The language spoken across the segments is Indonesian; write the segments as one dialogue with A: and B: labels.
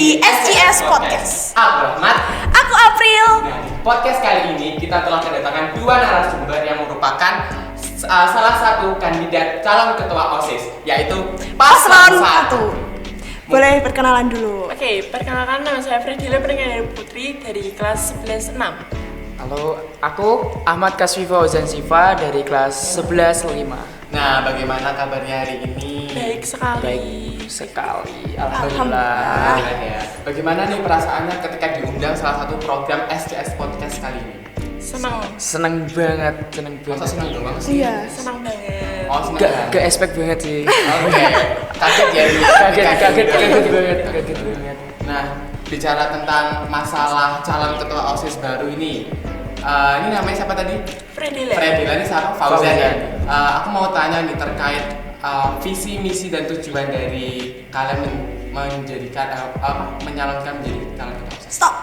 A: di SCS Podcast.
B: Aku Rahmat.
A: Aku April.
B: Nah, di podcast kali ini kita telah kedatangan dua narasumber yang merupakan salah satu kandidat calon ketua OSIS, yaitu
A: Paslon 1. Boleh perkenalan dulu.
C: Oke, perkenalkan nama saya Fredila Pernikahan Putri dari kelas 11-6.
D: Halo, aku Ahmad Kasviva Ozan Siva dari kelas 11-5.
B: Nah, bagaimana kabarnya hari ini?
C: Baik sekali.
D: Baik sekali,
A: Alhamdulillah.
D: alhamdulillah.
B: Ya. Bagaimana nih perasaannya ketika diundang salah satu program SCS Podcast kali ini?
C: Senang
D: Seneng
B: Masa
D: banget.
B: senang doang sih?
A: Iya.
C: banget.
B: Oh, senang.
D: Gak expect banget sih.
B: Oke. Kaget ya?
D: Kaget banget.
B: Nah, bicara tentang masalah calon ketua OSIS baru ini. Ini namanya siapa tadi?
C: Fredila.
B: Fredila ini siapa? Fauzan ya.
D: Fauzan.
B: Aku mau tanya nih terkait visi, misi dan tujuan dari kalian menjadikan menyalonkan menjadi calon ketua OSIS.
A: Stop.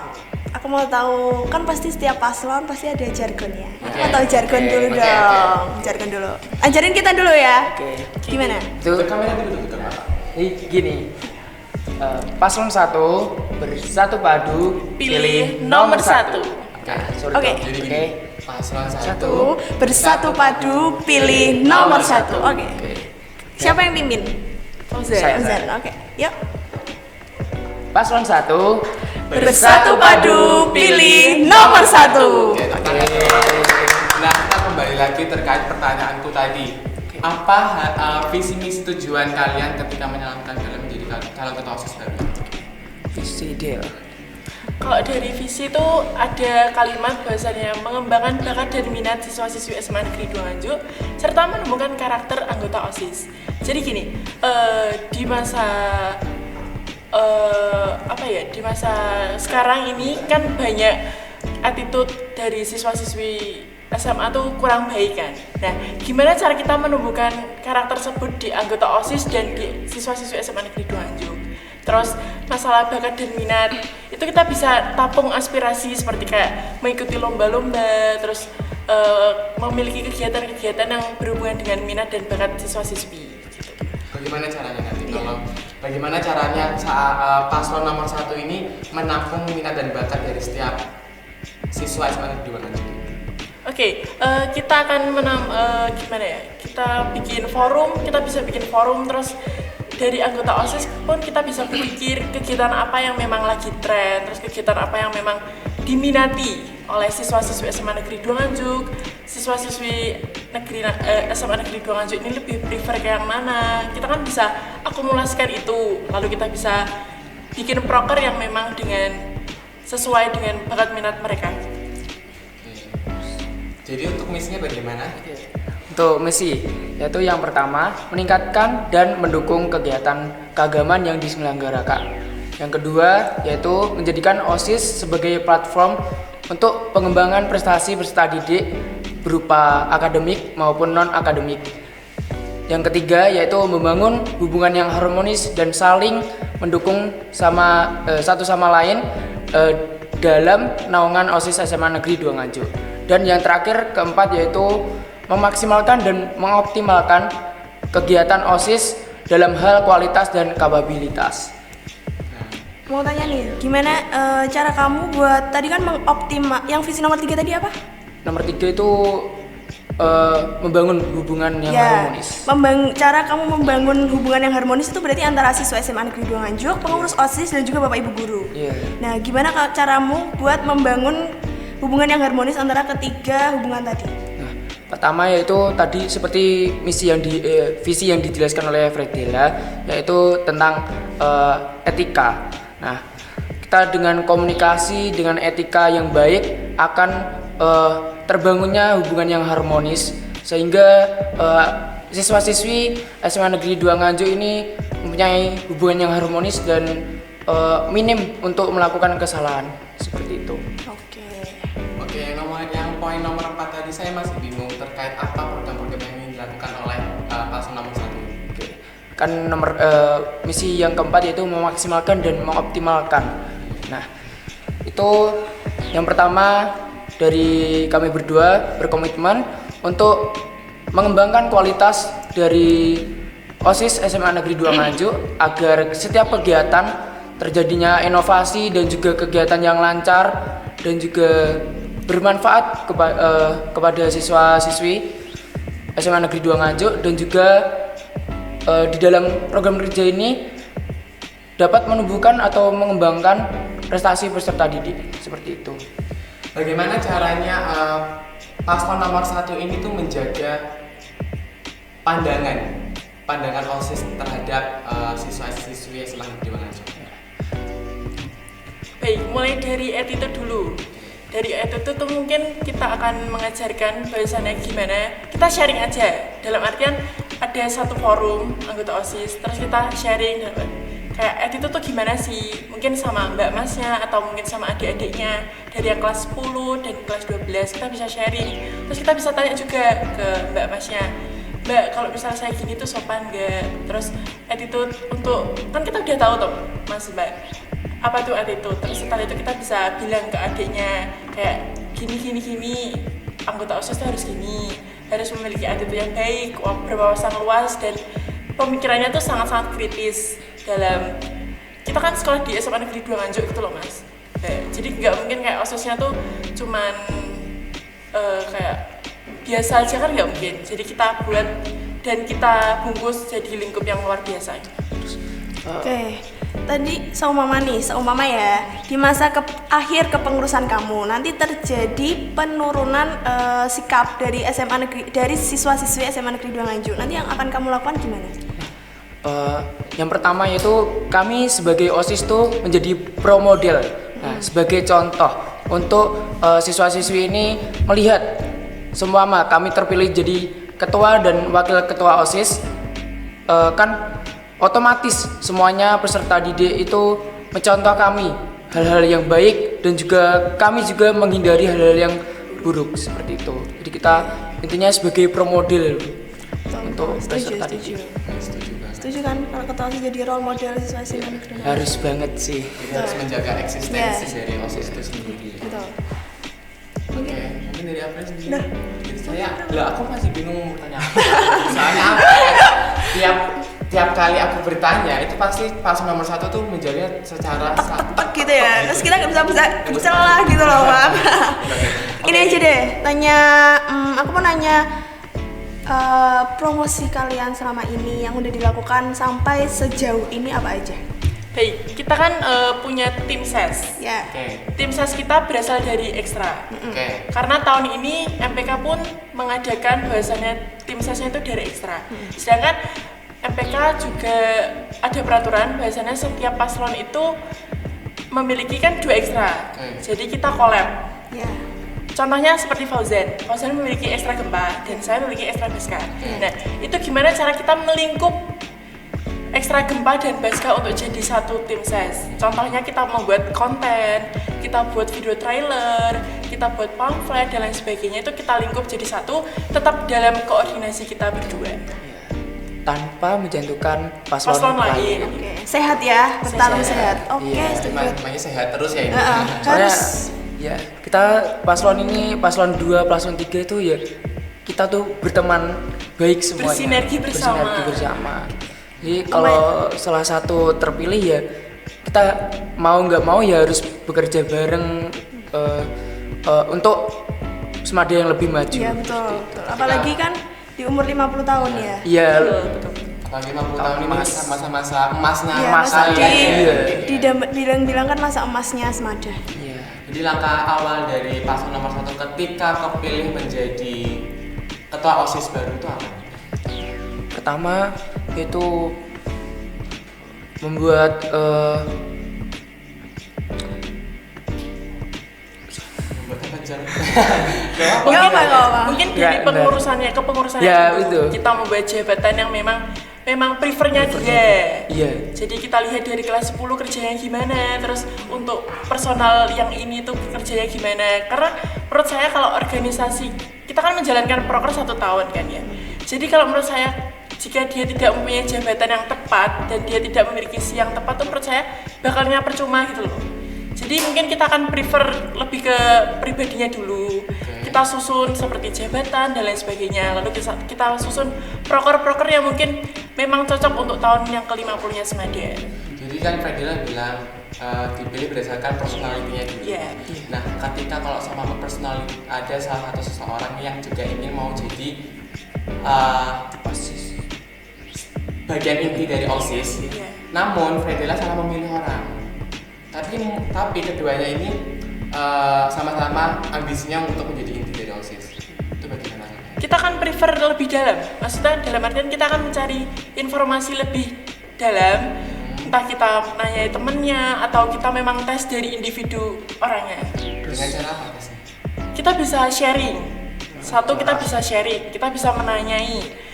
A: Aku mau tahu, kan pasti setiap paslon pasti ada jargonnya. Aku mau tahu
B: Oke,
A: jargon dulu
B: oke,
A: dong. Jargon dulu. Ajarin kita dulu ya.
D: Oke.
A: Gimana?
D: Itu
B: Ke kamera dulu tuh, Kak.
D: gini. Paslon 1 bersatu padu
C: Pilih nomor 1.
A: Oke.
B: Jadi
D: Oke.
B: gini, paslon
A: Satu,
B: satu
A: bersatu padu, pilih nomor 1. Oke. Siapa yang pimpin?
D: Saya.
A: Fauzan. Oke. Yuk.
D: Paslon 1
A: Bersatu padu, pilih nomor 1.
B: Oke, nah, kita kembali lagi terkait pertanyaanku tadi. Apa visi misi tujuan kalian ketika menyalonkan kalian menjadi calon ketua OSIS baru?
D: visi ideal.
C: Kalau dari visi itu ada kalimat bahasanya mengembangkan bakat dan minat siswa-siswi SMA Negeri 2 Nganjuk serta menemukan karakter anggota OSIS. Jadi gini, di masa di masa sekarang ini kan banyak attitude dari siswa-siswi SMA tuh kurang baik kan. Nah, gimana cara kita menumbuhkan karakter tersebut di anggota OSIS dan di siswa-siswi SMA Negeri 2 Nganjuk? Terus masalah bakat dan minat itu kita bisa tampung aspirasi seperti kayak mengikuti lomba-lomba, terus memiliki kegiatan-kegiatan yang berhubungan dengan minat dan bakat siswa-siswi.
B: Bagaimana caranya nanti?
C: Iya.
B: Bagaimana caranya paslon nomor 1 ini menampung minat dan bakat dari setiap siswa SMA Negeri 2 Nganjuk?
C: Oke, kita akan gimana ya? Kita bisa bikin forum, terus dari anggota OSIS pun kita bisa berpikir kegiatan apa yang memang lagi tren, terus kegiatan apa yang memang diminati oleh siswa-siswi SMA Negeri 2 Nganjuk. Siswa-siswi SMA Negeri 2 Nganjuk ini lebih prefer ke yang mana? Kita kan bisa akumulasikan itu, lalu kita bisa bikin proker yang memang sesuai dengan bakat minat mereka.
B: Jadi untuk misinya bagaimana?
D: Untuk misi, yaitu yang pertama, meningkatkan dan mendukung kegiatan keagamaan yang diselenggarakan. Yang kedua, yaitu menjadikan OSIS sebagai platform untuk pengembangan prestasi peserta didik berupa akademik maupun non-akademik. Yang ketiga, yaitu membangun hubungan yang harmonis dan saling mendukung satu sama lain dalam naungan OSIS SMA Negeri 2 Nganjuk. Dan yang terakhir, keempat, yaitu memaksimalkan dan mengoptimalkan kegiatan OSIS dalam hal kualitas dan kapabilitas.
A: Mau tanya nih, gimana cara kamu buat tadi kan yang visi nomor 3 tadi apa?
D: Nomor 3 itu membangun hubungan yang harmonis.
A: Cara kamu membangun hubungan yang harmonis itu berarti antara siswa SMA Negeri 2 Nganjuk, pengurus OSIS dan juga Bapak Ibu guru.
D: Iya.
A: Nah, gimana caramu buat membangun hubungan yang harmonis antara ketiga hubungan tadi?
D: Nah, pertama yaitu tadi seperti visi yang dijelaskan oleh Fredila, yaitu tentang etika. Nah, kita dengan komunikasi dengan etika yang baik akan terbangunnya hubungan yang harmonis sehingga siswa-siswi SMA Negeri 2 Nganjuk ini mempunyai hubungan yang harmonis dan minim untuk melakukan kesalahan seperti itu.
B: Oke, yang poin nomor 4 tadi saya masih bingung terkait apa program-program yang ingin dilakukan oleh paslon nomor 1.
D: Oke. Kan misi yang keempat yaitu memaksimalkan dan mengoptimalkan. Nah, itu yang pertama dari kami berdua berkomitmen untuk mengembangkan kualitas dari OSIS SMA Negeri 2 Nganjuk agar setiap kegiatan terjadinya inovasi dan juga kegiatan yang lancar dan juga bermanfaat kepada siswa-siswi SMA Negeri 2 Nganjuk, dan juga di dalam program kerja ini dapat menumbuhkan atau mengembangkan prestasi peserta didik seperti itu.
B: Bagaimana caranya paslon nomor 1 ini tuh menjaga pandangan OSIS terhadap siswa-siswi SMA Negeri 2 Nganjuk?
C: Baik, mulai dari attitude dulu. Dari attitude tuh mungkin kita akan mengajarkan bahwasannya gimana kita sharing aja. Dalam artian ada satu forum anggota OSIS, terus kita sharing kayak attitude tuh gimana sih? Mungkin sama mbak masnya atau mungkin sama adik-adiknya dari yang kelas 10 dan kelas 12 kita bisa sharing. Terus kita bisa tanya juga ke mbak masnya, Mbak, kalau misalnya saya gini tuh sopan nggak? Terus attitude untuk, kan kita udah tahu tuh Mas Mbak, apa tuh attitude. Terus setelah itu kita bisa bilang ke adiknya kayak gini, anggota OSIS tuh harus gini, harus memiliki attitude yang baik, berwawasan luas, dan pemikirannya tuh sangat-sangat kritis dalam, kita kan sekolah di SMA Negeri 2 Nganjuk gitu loh Mas. Jadi nggak mungkin kayak OSISnya tuh cuman kayak biasa aja, kan nggak mungkin. Jadi kita buat dan kita bungkus jadi lingkup yang luar biasa.
A: Oke, tadi seumpama ya, di masa akhir kepengurusan kamu nanti terjadi penurunan sikap dari dari siswa-siswi SMA Negeri 2 Nganjuk. Nanti yang akan kamu lakukan gimana?
D: Yang pertama yaitu kami sebagai OSIS tuh menjadi pro model, sebagai contoh untuk siswa-siswi ini melihat seumpama kami terpilih jadi ketua dan wakil ketua OSIS, kan otomatis semuanya peserta didik itu mencontoh kami hal-hal yang baik, dan juga kami juga menghindari hal-hal yang buruk seperti itu. Jadi kita intinya sebagai pro model untuk peserta didik.
A: Setuju kan kalau ketua OSIS jadi role model siswa SMA Negeri?
D: Harus banget sih.
B: Kita harus menjaga eksistensi dari OSIS itu sendiri.
A: Betul.
B: Oke, mungkin dari apa sendiri?
A: Nah.
B: Aku masih bingung mau tanya apa. Soalnya tiap kali aku bertanya itu pasti paslon nomor 1 tuh menjawabnya secara
A: Tek gitu ya. Terus kita nggak bisa celah gitu loh, Bang. Ini aja deh, aku mau nanya promosi kalian selama ini yang udah dilakukan sampai sejauh ini apa aja?
C: Baik, kita kan punya tim ses.
A: Ya.
B: Oke.
C: Tim ses kita berasal dari Ekstra.
B: Oke.
C: Karena tahun ini MPK pun mengadakan bahwasannya tim sesnya itu dari Ekstra. Sedangkan MPK juga ada peraturan bahwasannya setiap paslon itu memiliki kan 2 ekstra. Jadi kita collab.
A: Ya.
C: Contohnya seperti Fauzan memiliki ekstra gempa dan saya memiliki ekstra Baska. Nah, itu gimana cara kita melingkup ekstra gempa dan Baska untuk jadi satu tim ses. Contohnya kita membuat konten, kita buat video trailer, kita buat pamflet dan lain sebagainya, itu kita lingkup jadi satu, tetap dalam koordinasi kita berdua.
D: Tanpa menjatuhkan paslon lain.
A: Oke. Sehat ya, bertarung sehat. Oke,
D: Iya.
A: setuju.
B: Namanya sehat terus ya ini.
D: Soalnya
A: Harus.
D: ya kita paslon 2, paslon 3 itu ya kita tuh berteman baik semuanya.
C: Bersinergi
D: bersama. Jadi kalau salah satu terpilih ya kita mau nggak mau ya harus bekerja bareng untuk semada yang lebih maju.
A: Iya, betul. Apalagi kan di umur 50 tahun ya.
D: Iya.
B: Lagi 50 tahun ini masa-masa emasnya
A: Iya,
B: masa
A: masa
B: kalian.
A: kan masa emasnya Semada.
D: Iya.
B: Jadi langkah awal dari paslon nomor 1 ketika kepilih menjadi ketua OSIS baru itu apa?
D: Pertama itu membuat
A: Nggak apa.
C: Mungkin dari
D: Ya,
C: kepengurusannya
D: Ya,
C: dulu,
D: itu.
C: kita membuat jabatan yang memang prefernya dia.
D: Iya.
C: Jadi kita lihat dari kelas 10 kerjanya gimana, terus untuk personal yang ini tuh kerjanya gimana. Karena menurut saya kalau organisasi, kita kan menjalankan proker 1 tahun kan ya. Jadi kalau menurut saya, jika dia tidak mempunyai jabatan yang tepat dan dia tidak memiliki isi yang tepat tuh menurut saya bakalnya percuma gitu loh. Jadi mungkin kita akan prefer lebih ke pribadinya dulu. Kita susun seperti jabatan dan lain sebagainya. Lalu kita susun proker-proker yang mungkin memang cocok untuk tahun yang ke-50-nya Semada.
B: Jadi kan Fredila bilang dipilih berdasarkan personalitinya dulu.
C: Iya.
B: Nah, ketika kalau sama personality ada salah satu seseorang yang juga ingin mau jadi
D: OSIS.
B: bagian inti dari OSIS,
C: Iya.
B: namun Fredila salah memilih orang. Tapi keduanya ini sama-sama ambisinya untuk menjadi inti dari OSIS. Itu bagaimana?
C: Kita kan prefer lebih dalam, maksudnya dalam artian kita akan mencari informasi lebih dalam, entah kita nanyai temennya atau kita memang tes dari individu orangnya.
B: Dengan cara apa tesnya?
C: Kita bisa sharing, satu kita bisa sharing, kita bisa menanyai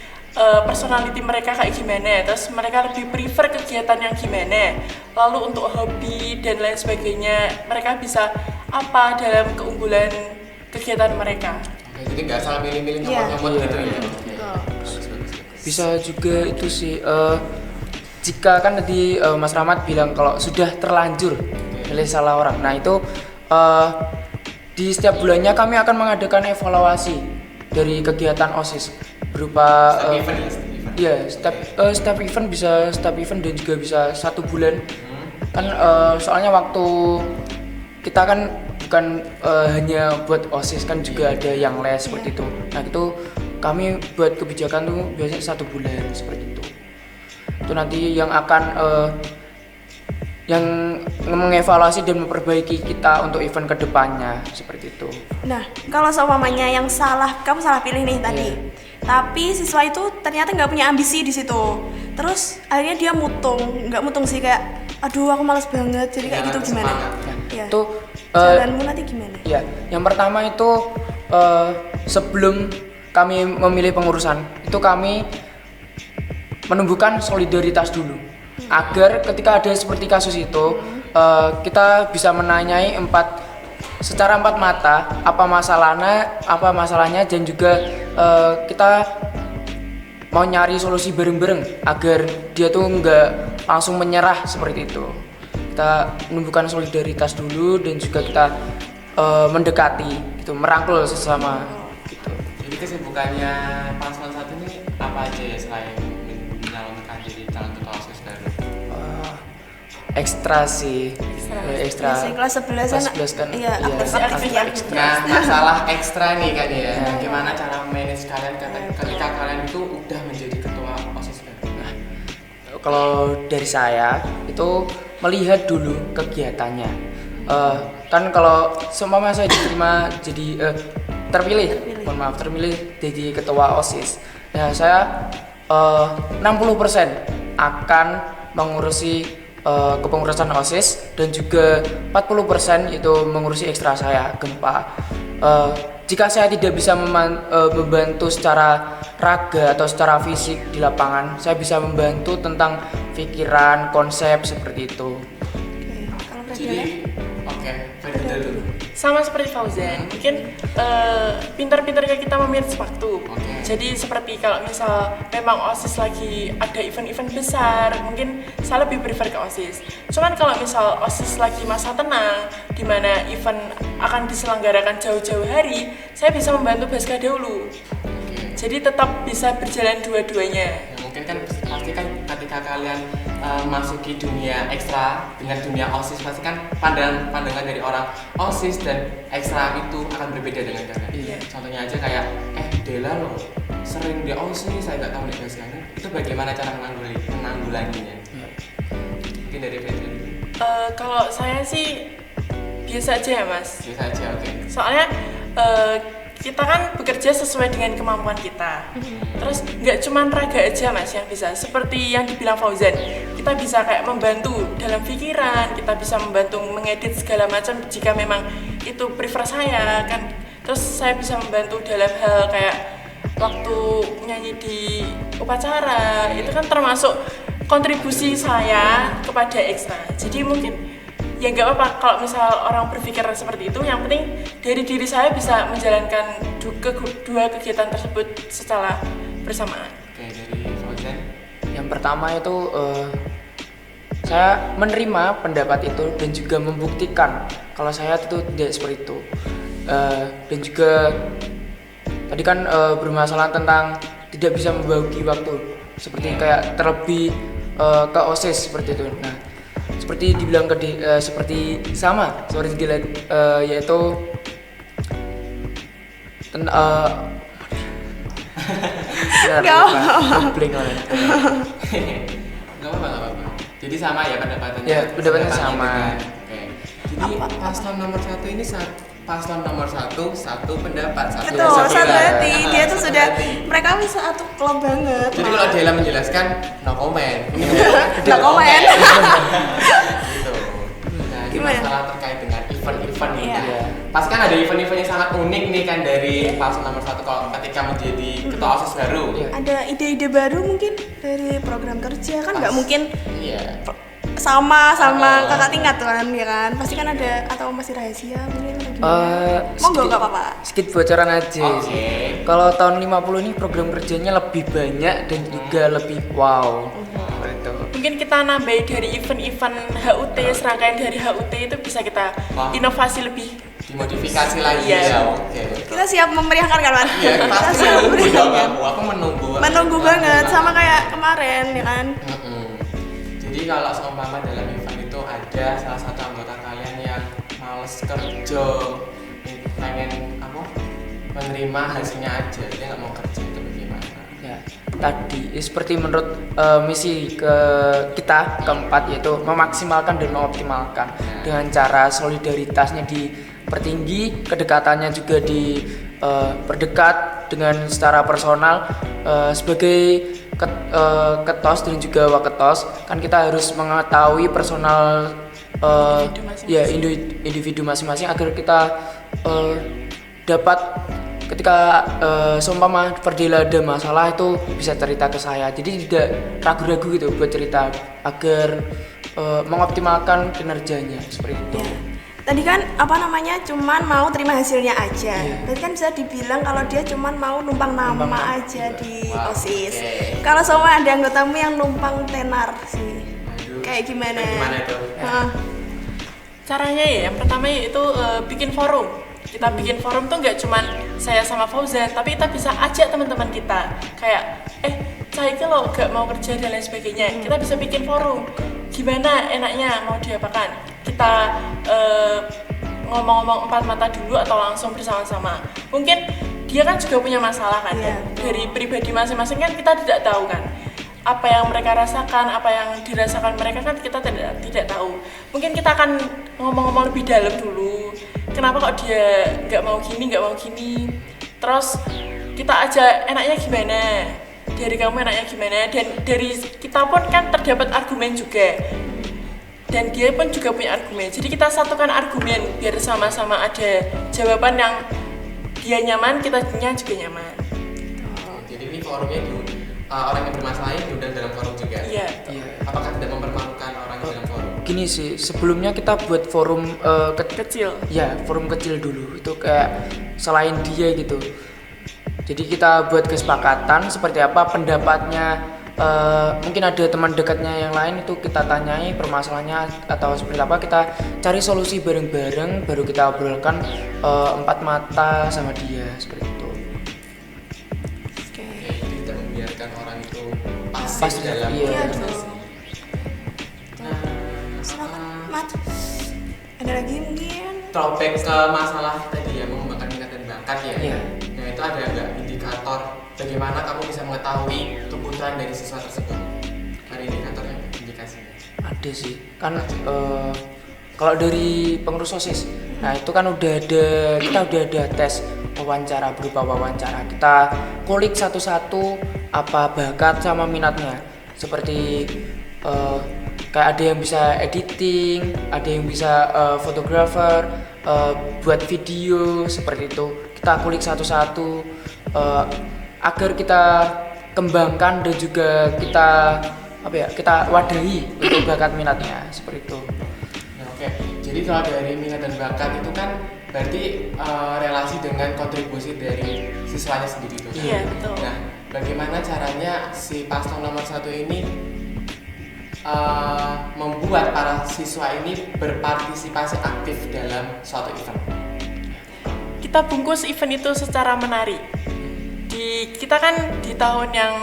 C: personality mereka kayak gimana, terus mereka lebih prefer kegiatan yang gimana, lalu untuk hobi dan lain sebagainya mereka bisa apa dalam keunggulan kegiatan mereka.
B: Oke, jadi nggak salah milih-milih
A: Iya.
B: nyomot-nyomot gitu ya? Oke.
A: Betul.
B: Bagus.
D: Bisa juga itu sih, jika kan tadi Mas Rahmat bilang kalau sudah terlanjur milih salah orang, nah itu di setiap bulannya kami akan mengadakan evaluasi dari kegiatan OSIS berupa
B: Setiap event ya, setiap event.
D: iya, setiap event bisa setiap event dan juga bisa 1 bulan. Kan soalnya waktu kita kan bukan hanya buat OSIS, kan juga ada yang les seperti itu. Nah itu kami buat kebijakan tuh biasanya 1 bulan seperti itu. Itu nanti yang akan yang mengevaluasi dan memperbaiki kita untuk event kedepannya seperti itu.
A: Nah, kalau seumpamanya yang salah, kamu salah pilih nih tadi. Tapi siswa itu ternyata nggak punya ambisi di situ. Terus akhirnya dia nggak mutung sih, kayak aduh aku malas banget. Jadi kayak
B: Jangan
A: gitu gimana?
B: semangat.
A: Ya.
D: Itu
A: Jalanmu nanti gimana?
D: ya, yang pertama itu sebelum kami memilih pengurusan, itu kami menumbuhkan solidaritas dulu. Agar ketika ada seperti kasus itu, kita bisa menanyai secara empat mata apa masalahnya dan juga kita mau nyari solusi bareng-bareng agar dia tuh nggak langsung menyerah seperti itu. Kita menumbuhkan solidaritas dulu dan juga kita mendekati gitu, merangkul sesama gitu.
B: Jadi kesibukannya paslon 1 ini apa aja ya selain menyalonkan jadi calon ketua OSIS baru?
D: Ekstra sih, ekstra.
A: Biasanya kelas 11
D: Kelas 11 kan,
A: iya,
D: iya,
A: aktif ya.
B: Nah, masalah ekstra nih kan ya. Gimana cara manage kalian ketika kalian itu udah menjadi ketua OSIS baru? Nah,
D: Kalau dari saya itu melihat dulu kegiatannya. Kan kalau seumpama saya diterima jadi terpilih jadi ketua OSIS. Nah, saya 60% akan mengurusi kepengurusan OSIS dan juga 40% itu mengurusi ekstra saya, gempa. Jika saya tidak bisa membantu secara raga atau secara fisik di lapangan, saya bisa membantu tentang pikiran, konsep seperti itu.
A: Oke, kalau
B: jadi
A: Fredila?
B: oke, Fredila dulu.
C: Sama seperti Fauzan, mungkin pintar-pintarnya kita memanage waktu.
B: Oke.
C: Jadi seperti kalau misal memang OSIS lagi ada event-event besar, mungkin saya lebih prefer ke OSIS. Cuman kalau misal OSIS lagi masa tenang, di mana event akan diselenggarakan jauh-jauh hari, saya bisa membantu Baska dahulu.
B: Oke.
C: Jadi tetap bisa berjalan dua-duanya.
B: Ya, mungkin kan pasti kan ketika kalian masuki dunia ekstra dengan dunia OSIS, pasti kan pandangan dari orang OSIS dan ekstra itu akan berbeda dengan kalian.
C: Iya.
B: Contohnya aja kayak Dela loh sering di OSIS, saya nggak tahu di Baskanya. Itu bagaimana cara menanggulanginya? Mungkin dari Fredila dulu.
C: Kalau saya sih biasa aja ya Mas.
B: Biasa aja, oke.
C: Soalnya kita kan bekerja sesuai dengan kemampuan kita. Terus nggak cuma raga aja Mas yang bisa. Seperti yang dibilang Fauzan, kita bisa kayak membantu dalam pikiran, kita bisa membantu mengedit segala macam jika memang itu prefer saya kan. Terus saya bisa membantu dalam hal kayak waktu nyanyi di upacara, itu kan termasuk kontribusi saya kepada ekstra. Jadi mungkin ya nggak apa-apa kalau misal orang berpikir seperti itu, yang penting dari diri saya bisa menjalankan dua kegiatan tersebut secara bersamaan.
B: Oke, dari Fauzan.
D: Yang pertama itu saya menerima pendapat itu dan juga membuktikan kalau saya itu tidak seperti itu. Dan juga tadi kan bermasalah tentang tidak bisa membagi waktu, seperti kayak terlebih ke OSIS seperti itu. Nah, seperti dibilang seperti sama seperti yaitu
A: Nggak apa-apa.
B: Nggak apa-apa. Jadi sama ya pendapatannya.
D: Ya, pendapatnya sama.
B: Oke. Jadi paslon nomor 1 ini paslon nomor 1 satu pendapat satu
A: Betul, satu
B: pikiran.
A: hati. Dia tuh sudah,
B: Satu hati.
A: mereka bisa satu klub banget.
B: Jadi kalau Dela menjelaskan no comment.
A: No comment.
B: Gitu. Nah, ini
A: Gimana?
B: masalah terkait dengan event-event ini.
A: Iya.
B: Ya. Pasti kan ada event-event yang sangat unik nih kan dari paslon nomor 1 kalau ketika menjadi ketua OSIS baru.
D: Iya.
A: Ada ide-ide baru mungkin dari program kerja kan nggak mungkin
B: Iya.
A: sama kakak tingkat kan ya kan, pasti kan ada, atau masih rahasia mungkin atau gimana? Monggo nggak apa-apa.
D: Sedikit bocoran aja.
B: Oke.
D: Kalau tahun 50 ini program kerjanya lebih banyak dan juga lebih wow. Seperti itu.
C: Mungkin kita nambahin dari event-event HUT, serangkaian dari HUT itu bisa kita
B: Wah.
C: inovasi lebih.
B: Dimodifikasi lagi
C: Iya.
B: ya. Oke.
A: Kita siap memeriahkan kan, Man?
B: Iya,
A: Kita
B: pasti
A: siap
B: menunggu dong
A: memeriahkan.
B: aku menunggu.
A: Menunggu banget, sama kayak kemarin ya kan.
B: Jadi kalau seumpama dalam event itu ada salah satu anggota kalian yang males kerja, pengen menerima hasilnya aja, dia nggak mau kerja, itu bagaimana?
D: Ya, tadi seperti menurut misi kita keempat, yaitu memaksimalkan dan mengoptimalkan dengan cara solidaritasnya dipertinggi, kedekatannya juga diperdekat dengan secara personal. Sebagai ketos dan juga waketos kan kita harus mengetahui personal individu masing-masing agar kita dapat ketika seumpama Fardila ada masalah itu bisa cerita ke saya, jadi tidak ragu-ragu gitu buat cerita agar mengoptimalkan kinerjanya seperti itu.
A: Ya. Tadi kan cuman mau terima hasilnya aja.
D: Iya.
A: Berarti kan bisa dibilang kalau dia cuman mau numpang nama aja di
B: Wow,
A: OSIS.
B: oke.
A: Kalau sama ada anggotamu yang numpang tenar sih.
B: Aduh,
A: Kayak gimana?
B: Gimana itu?
A: Hah.
C: Caranya ya, yang pertama yaitu bikin forum. Kita bikin forum tuh nggak cuman saya sama Fauzan, tapi kita bisa ajak teman-teman kita. Kayak, saya itu loh gak mau kerja dan lain sebagainya. Kita bisa bikin forum. Gimana enaknya mau diapakan? Kita ngomong-ngomong empat mata dulu atau langsung bersama-sama. Mungkin dia kan juga punya masalah kan.
A: Iya,
C: Dan dari pribadi masing-masing kan kita tidak tahu kan. Apa yang mereka rasakan, apa yang dirasakan mereka kan kita tidak tahu. Mungkin kita akan ngomong-ngomong lebih dalam dulu. Kenapa kok dia nggak mau gini? Terus kita aja enaknya gimana? Dari kamu enaknya gimana? Dan dari kita pun kan terdapat argumen juga. Dan dia pun juga punya argumen. Jadi kita satukan argumen biar sama-sama ada jawaban yang dia nyaman, kitanya juga nyaman.
B: Jadi ini forumnya orang yang bermasalah ini diundang dalam forum juga.
C: Iya.
B: Apakah tidak mempermalukan orang di dalam forum?
D: Gini sih, sebelumnya kita buat forum
C: Kecil.
D: Ya, forum kecil dulu. Itu kayak selain dia gitu. Jadi kita buat kesepakatan seperti apa pendapatnya. Mungkin ada teman dekatnya yang lain, itu kita tanyai permasalahannya atau seperti apa, kita cari solusi bareng-bareng, baru kita obrolkan empat mata sama dia seperti itu.
A: Oke.
B: Jadi tidak membiarkan orang itu
D: Pasif,
B: pasif dalam
D: iya.
A: Iya
B: organisasi.
A: dong.
B: Nah,
A: Silakan, Mat. Ada lagi mungkin?
B: throwback ke masalah tadi ya, mengembangkan minat dan bakat ya.
D: Iya.
B: Nah itu ada nggak indikator bagaimana kamu bisa mengetahui kebutuhan dari siswa tersebut? Ada indikatornya nggak? Indikasinya?
D: Ada sih, kan kalau dari pengurus OSIS, nah itu kan kita udah ada tes wawancara, berupa wawancara. Kita kulik satu-satu apa bakat sama minatnya. Seperti kayak ada yang bisa editing, ada yang bisa fotografer, buat video seperti itu. Kita kulik satu-satu agar kita kembangkan dan juga kita wadahi untuk bakat minatnya seperti itu.
B: Nah, oke, jadi kalau dari minat dan bakat itu kan berarti relasi dengan kontribusi dari siswanya sendiri itu.
C: Iya, betul.
B: Nah, bagaimana caranya si paslon nomor 1 ini membuat para siswa ini berpartisipasi aktif dalam suatu event?
C: Kita bungkus event itu secara menarik. Kita kan di tahun yang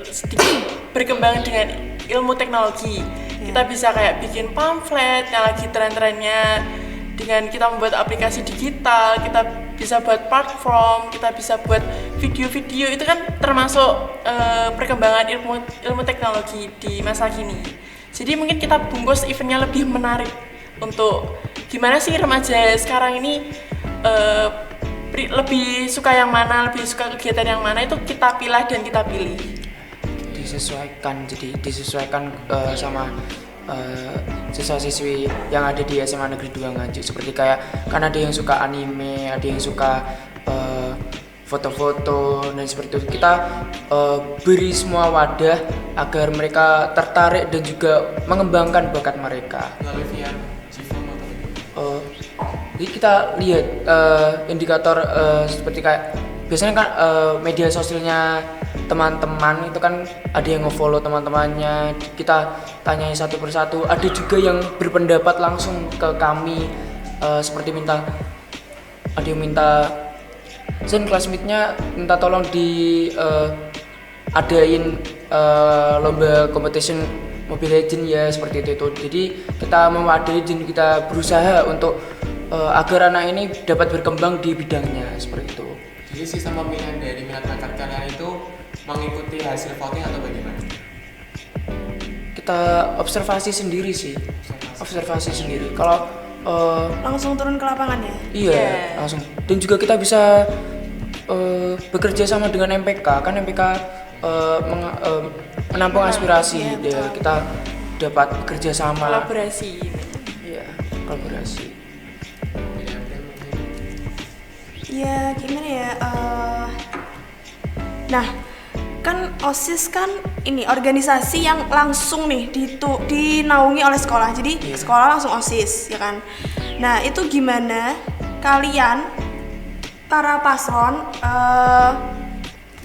C: sedikit berkembang dengan ilmu teknologi. Kita bisa kayak bikin pamflet yang lagi tren-trennya, dengan kita membuat aplikasi digital, kita bisa buat platform, kita bisa buat video-video. Itu kan termasuk perkembangan ilmu teknologi di masa kini. Jadi mungkin kita bungkus eventnya lebih menarik untuk gimana sih remaja sekarang ini lebih suka yang mana, lebih suka kegiatan yang mana, itu kita pilah dan kita pilih.
D: Disesuaikan sama siswa-siswi yang ada di SMA Negeri 2 Nganjuk. Seperti kayak kan ada yang suka anime, ada yang suka foto-foto dan seperti itu. Kita beri semua wadah agar mereka tertarik dan juga mengembangkan bakat mereka.
B: Melalui via Gform atau
D: Jadi kita lihat indikator seperti kayak biasanya kan media sosialnya teman-teman itu kan ada yang nge-follow teman-temannya, kita tanyai satu persatu. Ada juga yang berpendapat langsung ke kami, seperti ada yang minta Zen classmate-nya minta tolong di adain lomba competition Mobile Legends ya, seperti itu. Jadi kita mewadai dan kita berusaha untuk agar anak ini dapat berkembang di bidangnya, seperti itu.
B: Jadi sistem pemilihan dari minat bakat kalian itu mengikuti hasil voting atau bagaimana?
D: Kita observasi sendiri sih. Observasi sendiri. Kalau
A: Langsung turun ke lapangan ya?
D: iya, langsung. Dan juga kita bisa bekerja sama dengan MPK. Kan MPK menampung aspirasi.
A: Iya,
D: Kita dapat bekerja sama.
C: Kolaborasi.
D: Iya, kolaborasi.
A: Ya gimana ya? Nah, kan OSIS kan ini organisasi yang langsung nih dinaungi oleh sekolah. Jadi sekolah langsung OSIS, ya kan? Nah, itu gimana kalian para paslon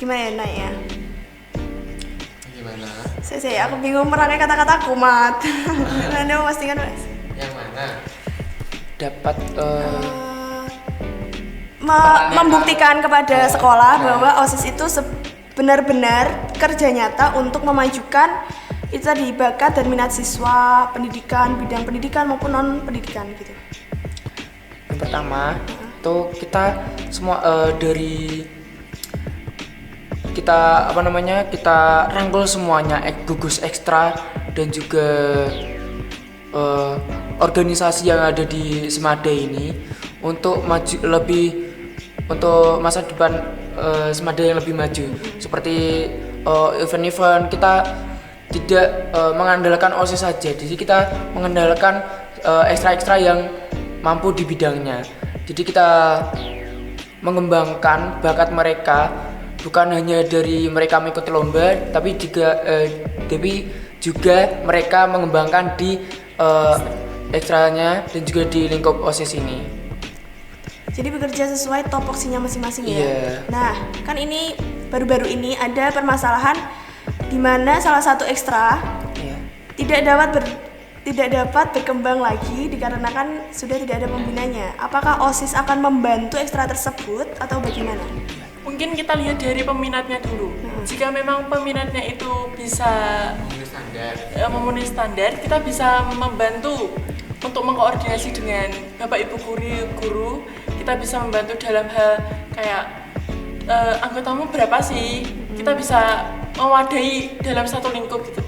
A: gimana ya Nay ya?
B: Gimana?
A: Aku bingung merangkai kata-kataku, Mat. Anda mau pastikan, Mas?
B: Yang mana?
D: Dapat
A: membuktikan kepada sekolah bahwa OSIS itu benar-benar kerja nyata untuk memajukan itu tadi bakat dan minat siswa, pendidikan, bidang pendidikan maupun non pendidikan gitu.
D: yang pertama itu kita semua dari kita kita rangkul semuanya, gugus ekstra dan juga organisasi yang ada di Semada ini untuk maju lebih untuk masa depan Semada yang lebih maju. Seperti event-event kita tidak mengandalkan OSIS saja, jadi kita mengandalkan ekstra-ekstra yang mampu di bidangnya. Jadi kita mengembangkan bakat mereka, bukan hanya dari mereka mengikuti lomba, tapi juga mereka mengembangkan di ekstranya dan juga di lingkup OSIS ini.
A: Jadi bekerja sesuai topoksinya masing-masing ya.
D: Iya.
A: Nah, kan ini baru-baru ini ada permasalahan di mana salah satu ekstra tidak dapat berkembang lagi dikarenakan sudah tidak ada pembinanya. Apakah OSIS akan membantu ekstra tersebut atau bagaimana?
C: Mungkin kita lihat dari peminatnya dulu. Jika memang peminatnya itu bisa memenuhi standar, kita bisa membantu untuk mengkoordinasi dengan Bapak Ibu guru. Kita bisa membantu dalam hal kayak anggotamu berapa sih? Kita bisa mewadahi dalam satu lingkup gitu.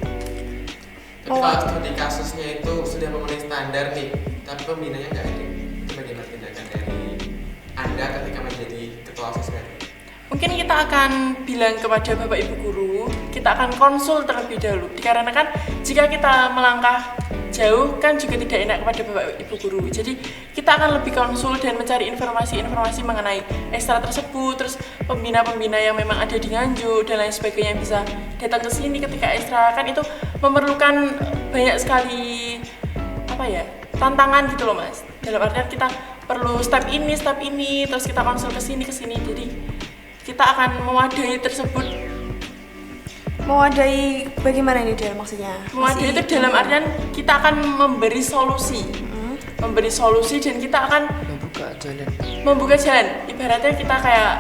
B: Kalau studi kasusnya itu sudah memenuhi standar nih, tapi pembinanya nggak ada, itu bagaimana tindakan dari Anda ketika menjadi ketua OSIS?
C: Mungkin kita akan bilang kepada Bapak Ibu guru, kita akan konsul terlebih dahulu. Dikarenakan jika kita melangkah jauh kan juga tidak enak kepada Bapak Ibu guru. Jadi kita akan lebih konsul dan mencari informasi-informasi mengenai ekstra tersebut, terus pembina-pembina yang memang ada di Nganjuk dan lain sebagainya yang bisa datang ke sini ketika ekstra. Kan itu memerlukan banyak sekali tantangan gitu loh Mas. Dalam artian kita perlu step ini, terus kita konsul ke sini. Jadi kita akan mewadahi tersebut.
A: Mewadahi bagaimana ini dia maksudnya?
C: Mewadahi itu dalam artian kita akan memberi solusi. Memberi solusi dan kita akan membuka jalan. Ibaratnya kita kayak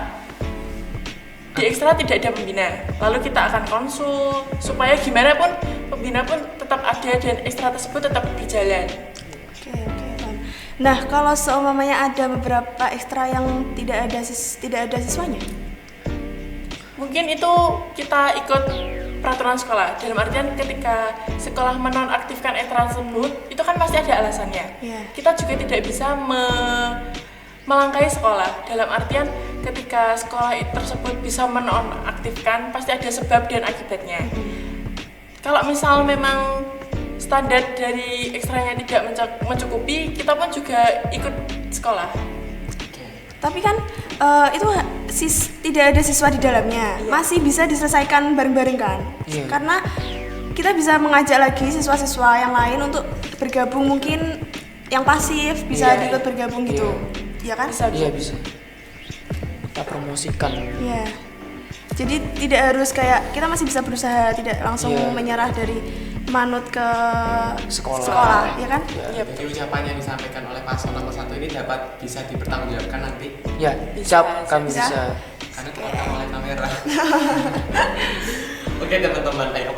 C: di ekstra tidak ada pembina. Lalu kita akan konsul supaya gimana pun pembina pun tetap tetap ada dan ekstra tersebut tetap berjalan.
A: Oke, paham. Nah, kalau seumpamanya ada beberapa ekstra yang tidak ada siswanya?
C: Mungkin itu kita ikut peraturan sekolah. Dalam artian ketika sekolah menonaktifkan ekstra tersebut, itu kan pasti ada alasannya.
A: Iya.
C: Kita juga tidak bisa melangkahi sekolah. Dalam artian ketika sekolah tersebut bisa menonaktifkan, pasti ada sebab dan akibatnya. Kalau misal memang standar dari ekstranya tidak mencukupi, kita pun juga ikut sekolah.
A: Tapi kan itu tidak ada siswa di dalamnya, masih bisa diselesaikan bareng-bareng kan?
D: Iya.
A: Karena kita bisa mengajak lagi siswa-siswa yang lain untuk bergabung, mungkin yang pasif bisa
D: Iya.
A: ikut bergabung gitu, ya kan?
D: Iya bisa. Kita promosikan.
A: Iya. Jadi tidak harus kayak kita masih bisa berusaha, tidak langsung
D: Iya.
A: menyerah dari manut ke
D: Sekolah.
A: ya kan?
C: Iya,
B: Jadi ucapan yang disampaikan oleh paslon nomor 1 ini dapat bisa dipertanggungjawabkan nanti
D: Ya,
C: Bisa,
D: siap kami
A: bisa.
D: bisa.
B: karena terekam oleh kamera. Oke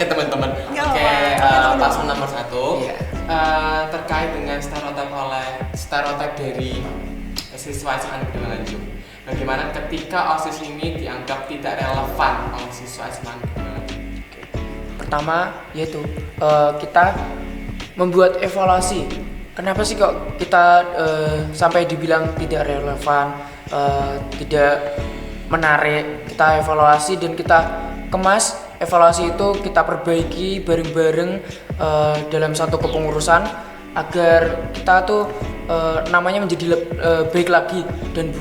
B: teman-teman,
A: Nggak
B: Oke,
A: apa-apa.
B: paslon nomor 1
D: Iya.
B: terkait dengan stereotip dari siswa SMA Negeri Malanjung. Bagaimana ketika OSIS ini dianggap tidak relevan oleh siswa SMA Negeri Malanjung?
D: Pertama yaitu kita membuat evaluasi. Kenapa sih kok kita sampai dibilang tidak relevan, tidak menarik? Kita evaluasi dan kita kemas. Evaluasi itu kita perbaiki bareng-bareng dalam satu kepengurusan agar kita tuh namanya menjadi baik lagi dan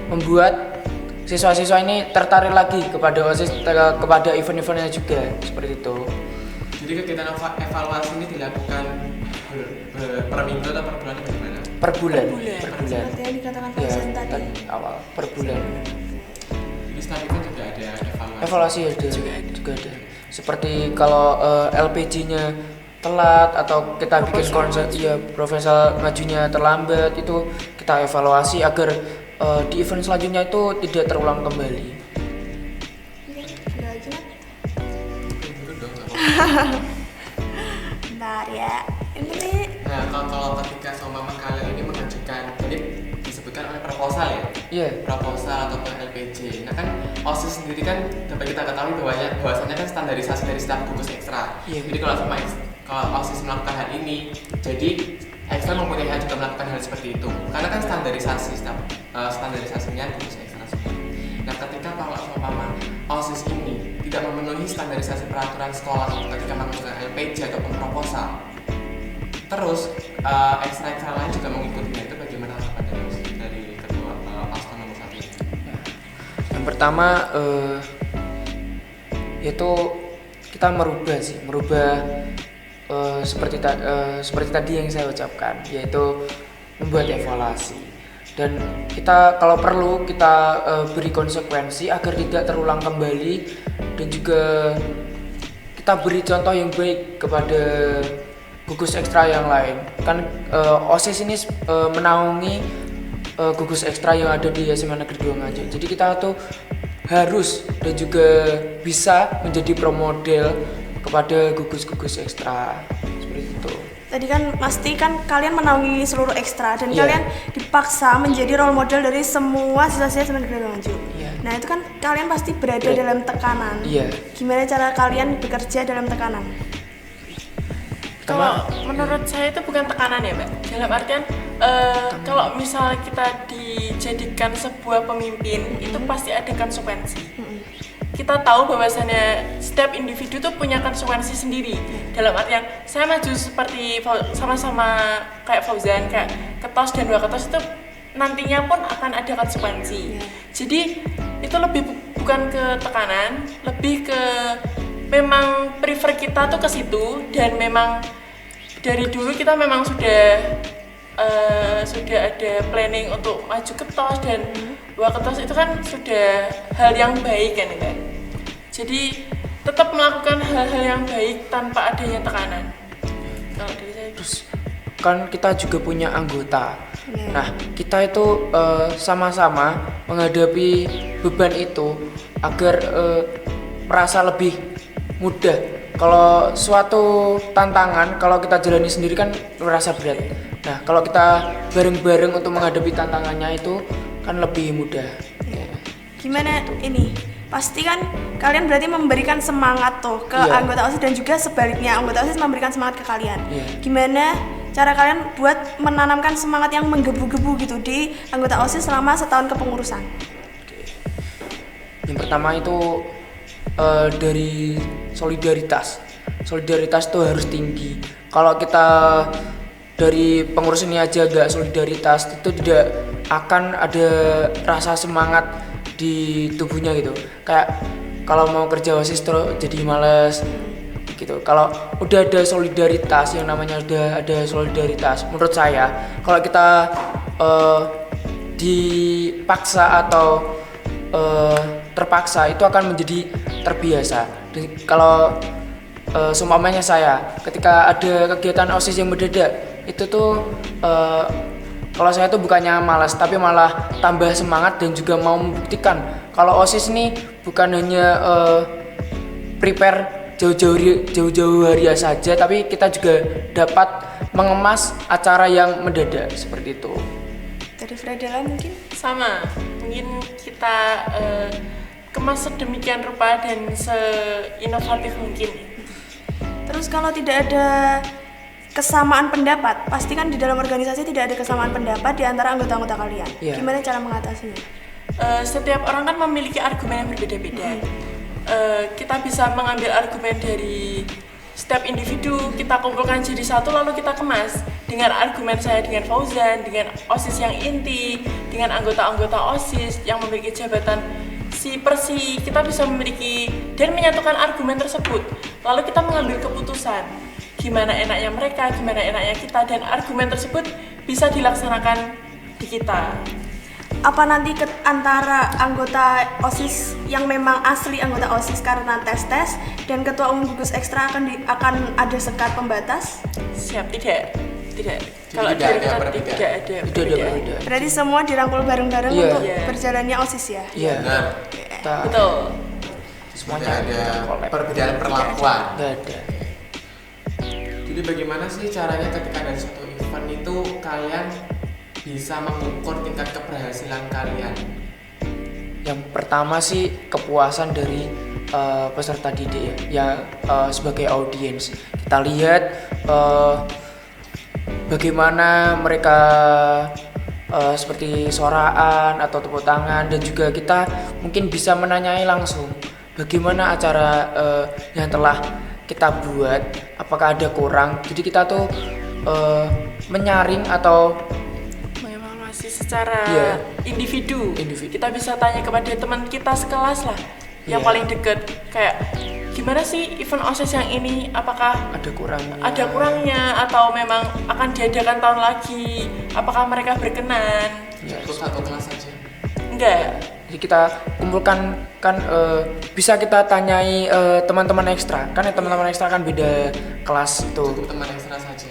D: membuat siswa-siswa ini tertarik lagi kepada OSIS, kepada event-eventnya juga, seperti itu.
B: Jadi kegiatan evaluasi ini dilakukan per minggu atau per bulan atau gimana?
D: Per bulan.
A: Seperti yang dikatakan
D: Ya,
A: Fauzan tadi.
D: tadi awal per bulan.
B: Jadi setiap itu juga ada evaluasi.
D: Evaluasi juga ada. Seperti kalau LPG-nya telat atau kita bikin konsep, ya proposal majunya terlambat, itu kita evaluasi agar di event selanjutnya itu tidak terulang kembali.
A: Sudah aja.
B: Itu dong, nggak apa-apa.
A: Bentar ya. Ini
B: Nah, kalau ketika seumpama kalian ini mengajukan, jadi disebutkan oleh proposal ya,
D: Iya.
B: proposal ataupun LPJ. Nah kan OSIS sendiri kan dapat kita ketahui bahwasanya kan standarisasi dari setiap gugus ekstra.
D: Iya.
B: Jadi kalau OSIS melakukan hal ini, jadi ekstra mempunyai hak juga melakukan hal seperti itu. Karena kan standarisasinya gugus ekstra semua. Nah ketika kalau seumpama OSIS ini tidak memenuhi standarisasi peraturan sekolah ketika mengajukan LPJ ataupun proposal, terus ekstra lain juga mengikutinya, itu bagaimana tanggapan dari ketua paslon nomor 1 ini?
D: Yang pertama yaitu kita merubah seperti tadi yang saya ucapkan, yaitu membuat evaluasi, dan kita kalau perlu kita beri konsekuensi agar tidak terulang kembali, dan juga kita beri contoh yang baik kepada gugus ekstra yang lain. Kan OSIS ini menaungi gugus ekstra yang ada di SMA Negeri 2 Nganjuk. Jadi kita tuh harus dan juga bisa menjadi pro model kepada gugus-gugus ekstra, seperti itu.
A: tadi kan pasti kan kalian menaungi seluruh ekstra dan
D: Iya.
A: kalian dipaksa menjadi role model dari semua siswa-siswa Negeri Maju.
D: Iya.
A: Nah itu kan kalian pasti berada
D: Iya.
A: dalam tekanan.
D: Iya.
A: Gimana cara kalian bekerja dalam tekanan?
C: Kalau menurut saya itu bukan tekanan ya Mbak. Dalam artian kalau misal kita dijadikan sebuah pemimpin, itu pasti ada konsekuensi. Kita tahu bahwasannya setiap individu tuh punya konsekuensi sendiri. Dalam artian saya maju seperti sama-sama kayak Fauzan, kayak ketos dan dua ketos itu nantinya pun akan ada konsekuensi. Jadi itu lebih bukan ke tekanan, lebih ke memang prefer kita tuh ke situ, dan memang dari dulu kita memang sudah ada planning untuk maju ketos dan dua ketos, itu kan sudah hal yang baik kan Mbak. Jadi tetap melakukan hal-hal yang baik tanpa adanya tekanan. Kalau dari saya
D: Terus kan kita juga punya anggota.
A: Iya.
D: Nah, kita itu sama-sama menghadapi beban itu agar merasa lebih mudah kalau suatu tantangan kalau kita jalani sendiri kan merasa berat. Nah, kalau kita bareng-bareng untuk menghadapi tantangannya itu kan lebih mudah.
A: Gimana ini? Pasti kan kalian berarti memberikan semangat tuh ke
D: Iya.
A: anggota OSIS dan juga sebaliknya anggota OSIS memberikan semangat ke kalian.
D: Iya.
A: Gimana cara kalian buat menanamkan semangat yang menggebu-gebu gitu di anggota OSIS selama setahun kepengurusan?
D: Yang pertama itu dari solidaritas. Solidaritas itu harus tinggi. Kalau kita dari pengurus ini aja gak solidaritas, itu tidak akan ada rasa semangat di tubuhnya gitu. Kayak kalau mau kerja OSIS terus jadi males gitu. Kalau udah ada solidaritas, yang namanya udah ada solidaritas, menurut saya kalau kita dipaksa atau terpaksa itu akan menjadi terbiasa. Kalau seumpamanya saya ketika ada kegiatan OSIS yang mendadak itu tuh kalau saya tuh bukannya malas tapi malah tambah semangat dan juga mau membuktikan kalau OSIS ini bukan hanya prepare jauh-jauh hari saja, tapi kita juga dapat mengemas acara yang mendadak seperti itu.
A: Dari Fredela mungkin?
C: Sama, mungkin kita kemas sedemikian rupa dan seinovatif mungkin.
A: Terus kalau tidak ada kesamaan pendapat, pasti kan di dalam organisasi tidak ada kesamaan pendapat di antara anggota-anggota kalian.
D: Iya.
A: Gimana cara mengatasinya?
C: Setiap orang kan memiliki argumen yang berbeda-beda. Kita bisa mengambil argumen dari setiap individu, kita kumpulkan jadi satu lalu kita kemas dengan argumen saya dengan Fauzan, dengan OSIS yang inti, dengan anggota-anggota OSIS yang memiliki jabatan si persi. Kita bisa memiliki dan menyatukan argumen tersebut lalu kita mengambil keputusan gimana enaknya mereka, gimana enaknya kita, dan argumen tersebut bisa dilaksanakan di kita.
A: Apa nanti antara anggota OSIS yang memang asli anggota OSIS karena tes dan ketua umum gugus ekstra akan ada sekat pembatas?
C: Siap, tidak. Kalau
B: tidak
C: dari
B: ada
C: kita
B: perbedaan.
C: tidak ada
D: Itu ada
C: perbedaan.
D: perbedaan.
A: Berarti semua dirangkul bareng-bareng
D: Iya.
A: untuk
C: Iya.
A: berjalannya OSIS ya?
D: Iya.
B: Benar.
D: Kita
C: Betul.
D: semuanya
B: Tidak ada
D: collab.
B: perbedaan perlakuan.
D: Nggak ada.
B: Jadi bagaimana sih caranya ketika dari suatu event itu kalian bisa mengukur tingkat keberhasilan kalian?
D: Yang pertama sih kepuasan dari peserta didik ya sebagai audiens. Kita lihat bagaimana mereka seperti sorakan atau tepuk tangan, dan juga kita mungkin bisa menanyai langsung bagaimana acara yang telah kita buat, apakah ada kurang. Jadi kita tuh menyaring atau
C: Mengevaluasi secara
D: Iya.
C: individu.
D: Individu.
C: Kita bisa tanya kepada teman kita sekelas lah yang
D: Iya.
C: paling dekat, kayak gimana sih event OSIS yang ini, apakah
D: ada kurangnya.
C: ada kurangnya atau memang akan diadakan tahun lagi, apakah mereka berkenan.
D: Ya,
B: Untuk satu kelas saja.
C: Enggak.
D: jadi kita kumpulkan kan bisa kita tanyai teman-teman ekstra kan, teman-teman ekstra kan beda kelas tuh
B: Untuk teman ekstra saja.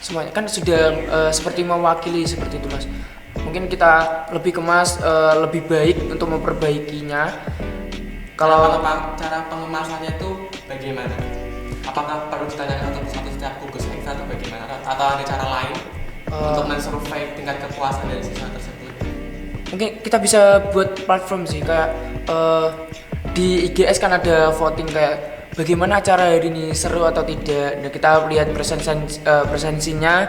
D: semuanya kan sudah seperti mewakili seperti itu mas. Mungkin kita lebih kemas lebih baik untuk memperbaikinya. Kalau
B: Cara pengemasannya itu bagaimana? Apakah perlu ditanyakan satu setiap gugus ekstra atau bagaimana? Atau ada cara lain untuk mensurvei tingkat kepuasan dari siswa tersebut?
D: mungkin kita bisa buat platform sih, kayak di IGS kan ada voting kayak bagaimana acara hari ini, seru atau tidak. Nah, kita lihat presensinya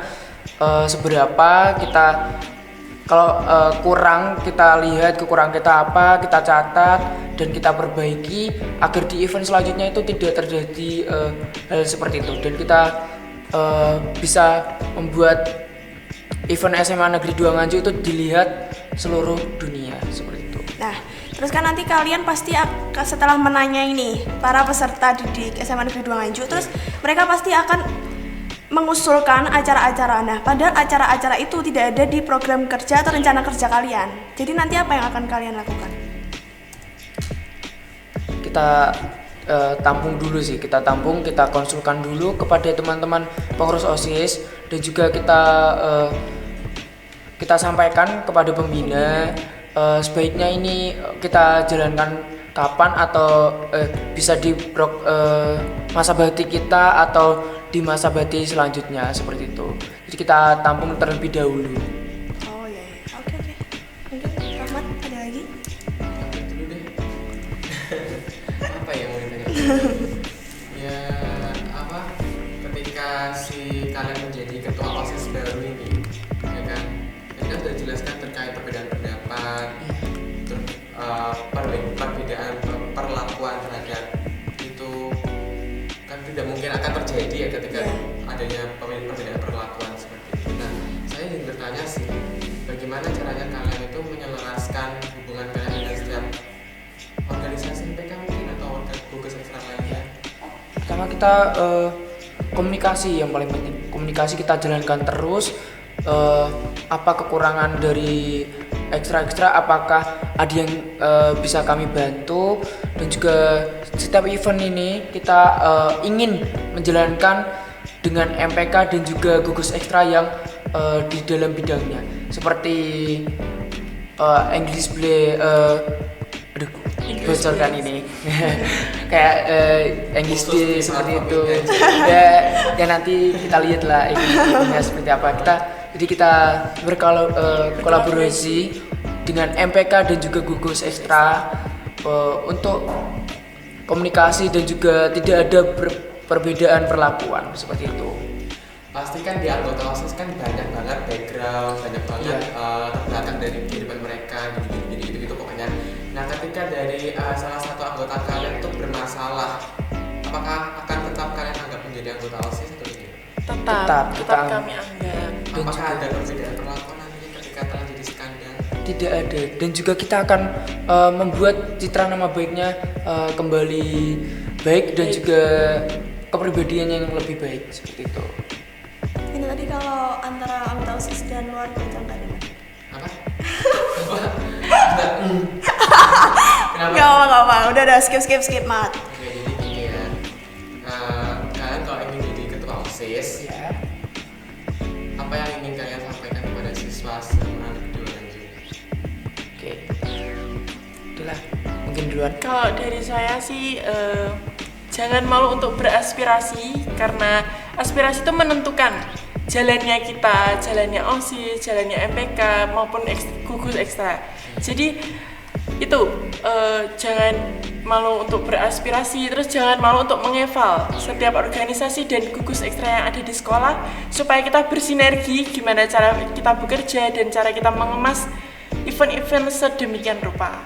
D: seberapa. Kita kalau kurang, kita lihat kekurangan kita apa, kita catat dan kita perbaiki agar di event selanjutnya itu tidak terjadi hal seperti itu, dan kita bisa membuat event SMA Negeri 2 Nganjuk itu dilihat seluruh dunia seperti itu.
A: Nah, terus kan nanti kalian pasti setelah menanyai nih para peserta didik SMA Negeri 2 Nganjuk, terus mereka pasti akan mengusulkan acara-acara. Nah, padahal acara-acara itu tidak ada di program kerja atau rencana kerja kalian. Jadi nanti apa yang akan kalian lakukan?
D: Kita tampung dulu sih, kita konsulkan dulu kepada teman-teman pengurus OSIS, dan juga kita sampaikan kepada pembina sebaiknya ini kita jalankan kapan atau bisa di masa bakti kita atau di masa bakti selanjutnya seperti itu. Jadi kita tampung terlebih dahulu.
A: Oh ya, oke. Mungkin Rahmat ada lagi?
B: Dulu deh. Apa ya mau ditanya? Ya apa? Ketika si kalian menjadi ketua OSIS baru ini, ya kan? Kita sudah jelaskan terkait perbedaan pendapat, perbedaan perlakuan terhadap itu kan tidak mungkin akan terjadi ya ketika adanya perbedaan perlakuan seperti itu. Nah, saya ingin bertanya sih, bagaimana caranya kalian itu menyelaraskan hubungan kalian dengan setiap organisasi MPK mungkin atau tugas ekstra lainnya?
D: Pertama kita komunikasi yang paling penting. Komunikasi kita jalankan terus. Apa kekurangan dari ekstra, apakah ada yang bisa kami bantu, dan juga setiap event ini kita ingin menjalankan dengan MPK dan juga gugus ekstra yang di dalam bidangnya seperti English Play, bocorkan ini kayak English Play seperti itu ya nanti kita lihat lah ini seperti apa jadi kita berkolaborasi dengan MPK dan juga gugus ekstra untuk komunikasi dan juga tidak ada perbedaan perlakuan seperti itu.
B: Pasti kan di anggota OSIS kan banyak banget background, banyak banget belakang dari kehidupan mereka gitu pokoknya. Nah ketika dari salah satu anggota kalian itu bermasalah, apakah akan tetap kalian anggap menjadi anggota OSIS atau tidak?
C: Tetap kami anggap.
B: Apakah ada perbedaan perlakuan nanti ketika telah jadi skandal?
D: Tidak ada, dan juga kita akan membuat citra nama baiknya kembali baik dan juga kepribadiannya yang lebih baik seperti itu.
A: Ini tadi kalau antara anggota OSIS dan luar bocorkan ini.
B: Apa?
A: Gak apa, udah skip Mat.
B: Oke, jadi gini ya. Kalian kalau ingin jadi ketua OSIS,
D: Ya.
B: apa yang ingin kalian sampaikan kepada siswa SMA Negeri 2 Nganjuk?
D: Oke, itulah mungkin duluan.
C: Kalau dari saya sih jangan malu untuk beraspirasi, karena aspirasi itu menentukan jalannya kita, jalannya OSIS, jalannya MPK maupun gugus ekstra. Jadi itu jangan malu untuk beraspirasi, terus jangan malu untuk mengeval setiap organisasi dan gugus ekstra yang ada di sekolah supaya kita bersinergi gimana cara kita bekerja dan cara kita mengemas event-event sedemikian rupa.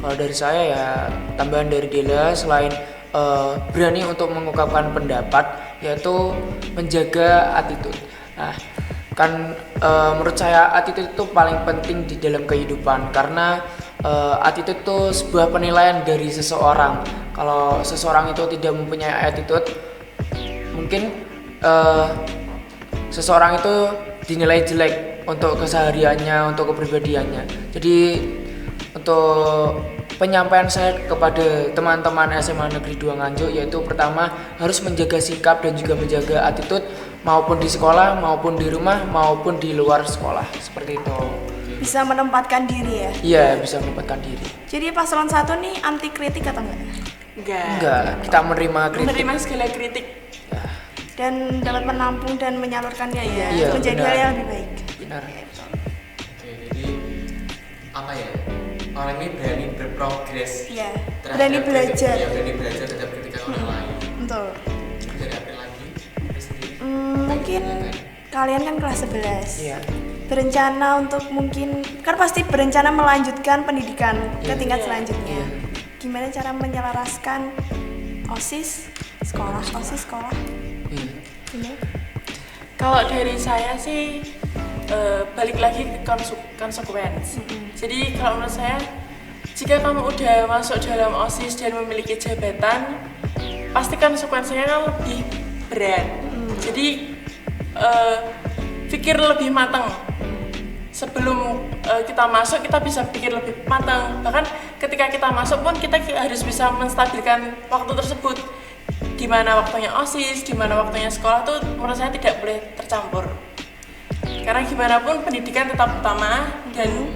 D: Kalau dari saya ya tambahan dari Dela, selain berani untuk mengungkapkan pendapat, yaitu menjaga attitude. Nah, kan menurut saya attitude itu paling penting di dalam kehidupan, karena attitude itu sebuah penilaian dari seseorang. Kalau seseorang itu tidak mempunyai attitude, mungkin seseorang itu dinilai jelek untuk kesehariannya, untuk kepribadiannya. Jadi untuk penyampaian saya kepada teman-teman SMA Negeri 2 Nganjuk, yaitu pertama harus menjaga sikap dan juga menjaga attitude maupun di sekolah, maupun di rumah, maupun di luar sekolah, seperti itu.
A: Bisa menempatkan diri ya.
D: Iya, bisa menempatkan diri.
A: Jadi paslon 1 nih anti kritik atau enggak?
D: Enggak, kita menerima kritik.
C: Menerima segala kritik.
A: Dan dapat menampung dan menyalurkannya ya,
D: Iya,
A: menjadi
D: benar.
A: hal yang lebih baik.
D: Benar.
B: Oke, jadi apa ya? Orang ini berani berprogres.
A: Iya.
B: terhadap
A: Berani belajar.
B: Ya, berani belajar terhadap kritikan orang lain.
A: Betul.
B: Dari apa lagi? Dari sendiri.
A: Mungkin kalian kan kelas 11.
D: Iya.
A: Berencana untuk mungkin kan pasti berencana melanjutkan pendidikan ke tingkat
C: Iya.
A: selanjutnya.
D: Iya.
A: Gimana cara menyelaraskan OSIS sekolah?
D: Iya.
A: Gimana?
C: Kalau dari saya sih balik lagi ke konsekuensi. Jadi kalau menurut saya, jika kamu udah masuk dalam OSIS dan memiliki jabatan, pasti konsekuensinya kan lebih berat. Jadi pikir lebih matang. Sebelum kita masuk, kita bisa pikir lebih matang. Bahkan ketika kita masuk pun kita harus bisa menstabilkan waktu tersebut. Di mana waktunya OSIS, di mana waktunya sekolah tuh menurut saya tidak boleh tercampur. Karena gimana pun pendidikan tetap utama, dan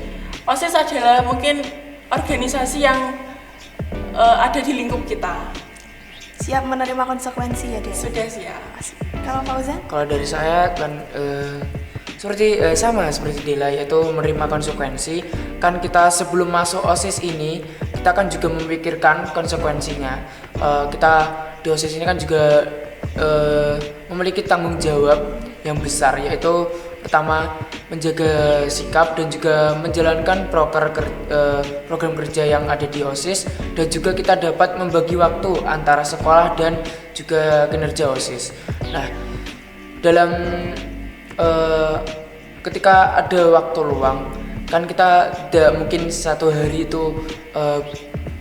C: OSIS adalah mungkin organisasi yang ada di lingkup kita.
A: Siap menerima konsekuensi ya Dek?
C: Sudah siap.
A: Kalau Fauzan?
D: Kalau dari saya kan seperti sama seperti Dela, yaitu menerima konsekuensi. Kan kita sebelum masuk OSIS ini kita kan juga memikirkan konsekuensinya. Kita di OSIS ini kan juga memiliki tanggung jawab yang besar, yaitu pertama menjaga sikap dan juga menjalankan program kerja yang ada di OSIS, dan juga kita dapat membagi waktu antara sekolah dan juga kinerja OSIS. Nah, dalam ketika ada waktu luang kan kita tidak mungkin satu hari itu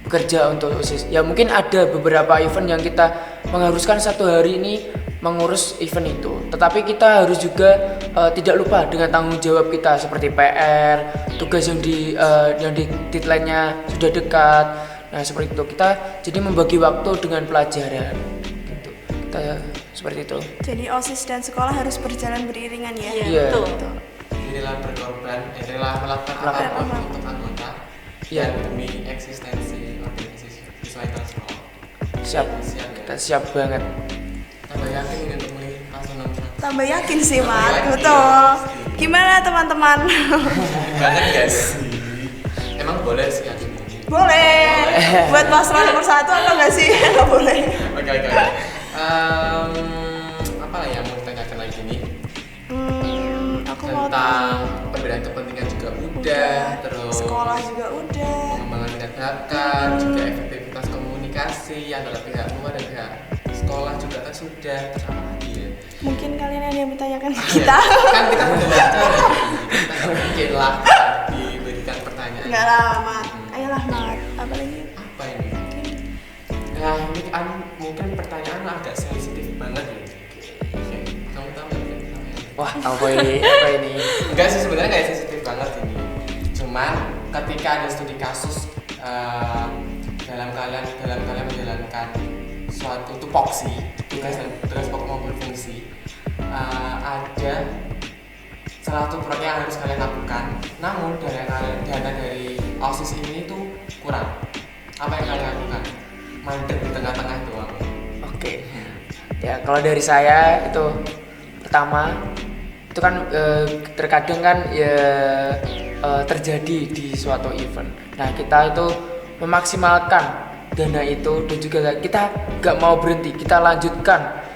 D: bekerja untuk OSIS. Ya mungkin ada beberapa event yang kita mengharuskan satu hari ini mengurus event itu, tetapi kita harus juga tidak lupa dengan tanggung jawab kita seperti PR, tugas yang di deadline-nya sudah dekat. Nah seperti itu, kita jadi membagi waktu dengan pelajaran gitu. Kita seperti itu.
A: Jadi OSIS dan sekolah harus berjalan beriringan ya?
D: Iya.
C: Betul.
B: Rela berkorban, rela melakukan apapun untuk anggota dan demi eksistensi organisasi siswa itu sekolah.
D: Siap, kita siap banget.
B: Tambah yakin ini untuk mulai langsung nomor.
A: Tambah yakin sih Mat,
B: Yakin,
A: betul.
B: pasti.
A: Gimana teman-teman?
B: Banget gak sih? Emang boleh sih yakin ini?
A: Boleh. Buat paslon nomor 1 atau enggak sih? Nggak boleh.
B: Oke. Apa lah yang mau ditanyakan lagi nih?
A: Aku mau
B: Tentang perbedaan kepentingan juga udah, terus
A: sekolah juga udah.
B: pengembangan minat bakat, juga efektivitas komunikasi antara pihak luar dan pihak sekolah juga kan sudah. Terus apa lagi ya?
A: Mungkin kalian ada yang bertanyakan ke kita.
B: Kan kita udah wawancara, kita nggak mungkin lah diberikan pertanyaan.
A: Enggak lah Mat. Ayolah Mat. Apa lagi?
B: Apa ini? Nah ini kan mungkin pertanyaan agak sensitif banget ya. Oke, kamu tahu nggak pertanyaannya?
D: Wah, apa ini?
B: Enggak sih, sebenarnya nggak sensitif banget ini. Cuman ketika ada studi kasus dalam kalian menjalankan suatu tupoksi, tugas pokok maupun fungsi, ada salah satu proyek yang harus kalian lakukan. Namun dana dari OSIS ini tuh kurang. Apa yang kalian lakukan? Mandek di tengah-tengah doang.
D: Oke. Ya, kalau dari saya itu pertama itu kan terkadang kan ya terjadi di suatu event. Nah, kita itu memaksimalkan dana itu dan juga kita nggak mau berhenti, kita lanjutkan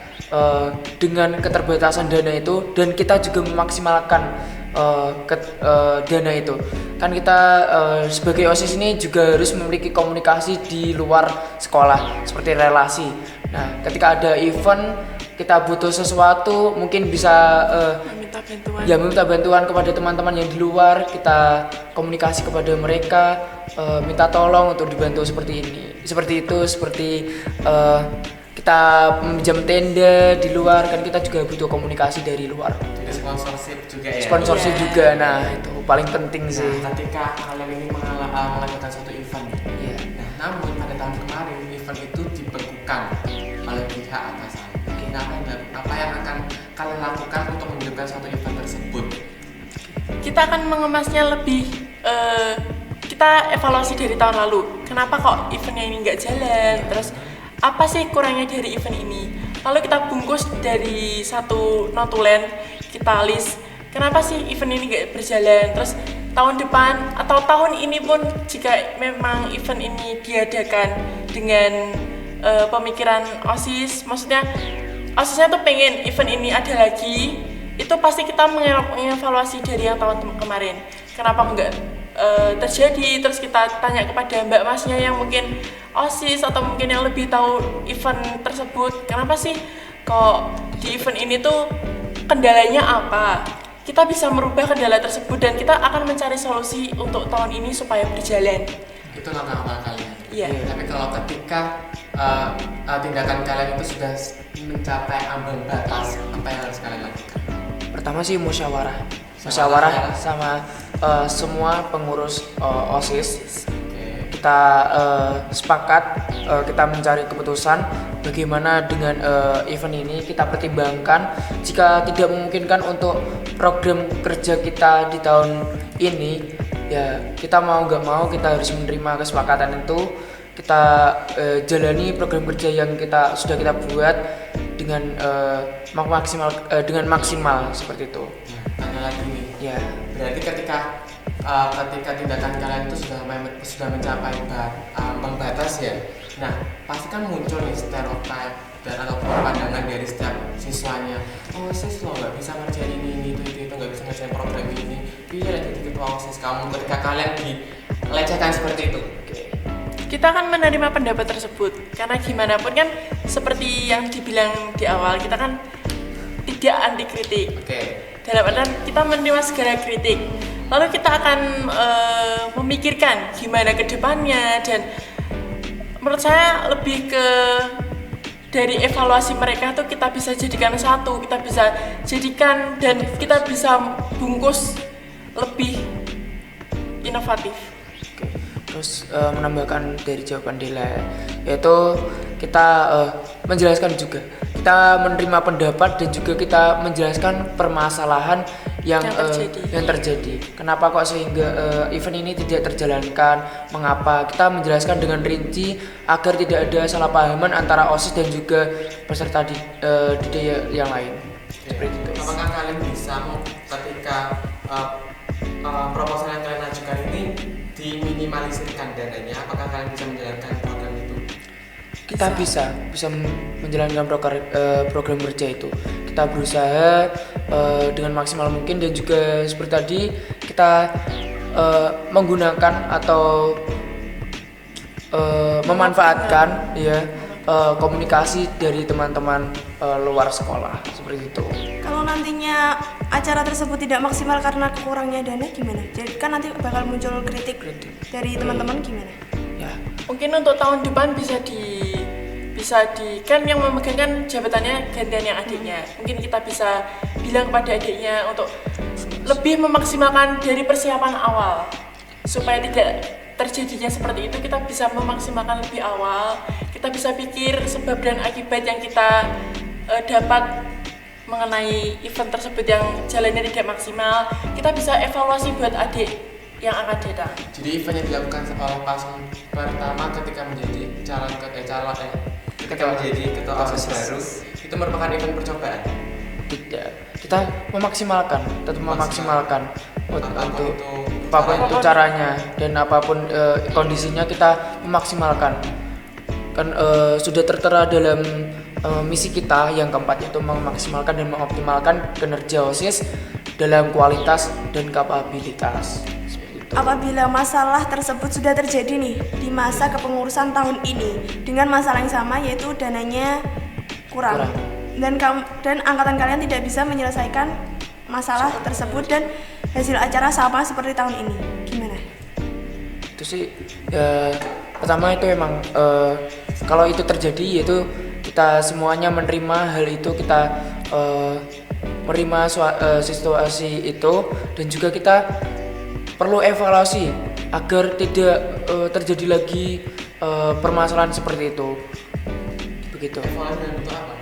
D: dengan keterbatasan dana itu, dan kita juga memaksimalkan dana itu. Kan kita sebagai OSIS ini juga harus memiliki komunikasi di luar sekolah seperti relasi. Nah, ketika ada event kita butuh sesuatu, mungkin bisa minta bantuan kepada teman-teman yang di luar, kita komunikasi kepada mereka, minta tolong untuk dibantu seperti ini, seperti itu, seperti kita meminjam tenda di luar, kan kita juga butuh komunikasi dari luar.
B: Jadi sponsorship juga ya.
D: Sponsorship juga, nah itu paling penting sih.
B: Nah, ketika kalian ini melakukan suatu event,
D: Iya.
B: nah, namun pada tahun kemarin event itu dibekukan oleh pihak atasan. Nah, apa yang akan kalian lakukan untuk menghidupkan suatu event tersebut?
C: Kita akan mengemasnya lebih, kita evaluasi dari tahun lalu. Kenapa kok eventnya ini nggak jalan? Terus apa sih kurangnya dari event ini? Lalu kita bungkus dari satu notulen, kita list kenapa sih event ini nggak berjalan. Terus tahun depan atau tahun ini pun jika memang event ini diadakan dengan pemikiran OSIS, maksudnya OSISnya tuh pengen event ini ada lagi, itu pasti kita mengevaluasi dari yang tahun kemarin. Kenapa enggak terjadi? Terus kita tanya kepada mbak masnya yang mungkin OSIS atau mungkin yang lebih tahu event tersebut. Kenapa sih kok di event ini tuh kendalanya apa? Kita bisa merubah kendala tersebut dan kita akan mencari solusi untuk tahun ini supaya berjalan.
B: Itu langkah awal kalian.
C: Iya.
B: Tapi kalau ketika tindakan kalian itu sudah mencapai ambang batas, apa yang harus kalian lakukan?
D: Pertama sih musyawarah
B: Musyawarah.
D: sama semua pengurus OSIS.
B: Oke.
D: Kita sepakat, kita mencari keputusan bagaimana dengan event ini. Kita pertimbangkan jika tidak memungkinkan untuk program kerja kita di tahun ini, ya kita mau nggak mau kita harus menerima kesepakatan itu kita jalani program kerja yang sudah kita buat dengan maksimal seperti itu.
B: Nah, tanya lagi nih.
D: Ya.
B: Berarti ketika tindakan kalian itu sudah mencapai ambang batas ya. Nah, pasti kan muncul nih stereotip dan ataupun pandangan dari setiap siswanya. Oh, sis lo nggak bisa ngerjain ini itu nggak bisa ngerjain program ini. Iya, jadi ketua OSIS kamu ketika kalian dilecehkan seperti itu.
C: Kita akan menerima pendapat tersebut karena gimana pun kan seperti yang dibilang di awal, kita kan tidak anti kritik. Dalam artian kita menerima segala kritik, lalu kita akan memikirkan gimana ke depannya, dan menurut saya lebih ke dari evaluasi mereka tuh kita bisa jadikan satu, kita bisa jadikan dan kita bisa bungkus lebih inovatif.
D: Terus menambahkan dari jawaban Dela, yaitu kita menjelaskan juga, kita menerima pendapat dan juga kita menjelaskan permasalahan yang terjadi. Kenapa kok sehingga event ini tidak terjalankan? Mengapa? Kita menjelaskan dengan rinci agar tidak ada salah pahaman antara OSIS dan juga peserta didik yang lain. Seperti itu.
B: Apakah kalian bisa ketika proposal yang kalian ajukan ini diminimalisirkan dananya? Apakah kalian bisa menjalankan program itu?
D: Kita bisa menjalankan program kerja itu. Kita berusaha dengan maksimal mungkin, dan juga seperti tadi kita menggunakan atau memanfaatkan komunikasi dari teman-teman luar sekolah seperti itu.
A: Kalau nantinya acara tersebut tidak maksimal karena kurangnya dana gimana? Jadi kan nanti bakal muncul kritik dari teman-teman gimana?
D: Ya.
C: Mungkin untuk tahun depan bisa kan yang memegang kan jabatannya gantian yang adiknya. Mungkin kita bisa bilang kepada adiknya untuk lebih memaksimalkan dari persiapan awal supaya tidak terjadinya seperti itu. Kita bisa memaksimalkan lebih awal, kita bisa pikir sebab dan akibat yang kita dapat mengenai event tersebut yang jalannya tidak maksimal. Kita bisa evaluasi buat adik yang akan datang.
B: Jadi event yang dilakukan oleh pasang pertama ketika menjadi ketika menjadi ketua OSIS baru itu merupakan event percobaan.
D: Tidak, kita tetap memaksimalkan untuk
B: itu
D: apapun itu caranya dan apapun kondisinya kita memaksimalkan. Kan sudah tertera dalam misi kita yang keempat, yaitu memaksimalkan dan mengoptimalkan kinerja OSIS dalam kualitas dan kapabilitas.
A: Apabila masalah tersebut sudah terjadi nih di masa kepengurusan tahun ini dengan masalah yang sama, yaitu dananya kurang. Dan angkatan kalian tidak bisa menyelesaikan masalah tersebut dan hasil acara sama seperti tahun ini, gimana?
D: Itu sih pertama itu emang kalau itu terjadi, yaitu kita semuanya menerima hal itu, kita menerima situasi itu, dan juga kita perlu evaluasi agar tidak terjadi lagi permasalahan seperti itu. Begitu.
B: Evaluasi dalam bentuk apa?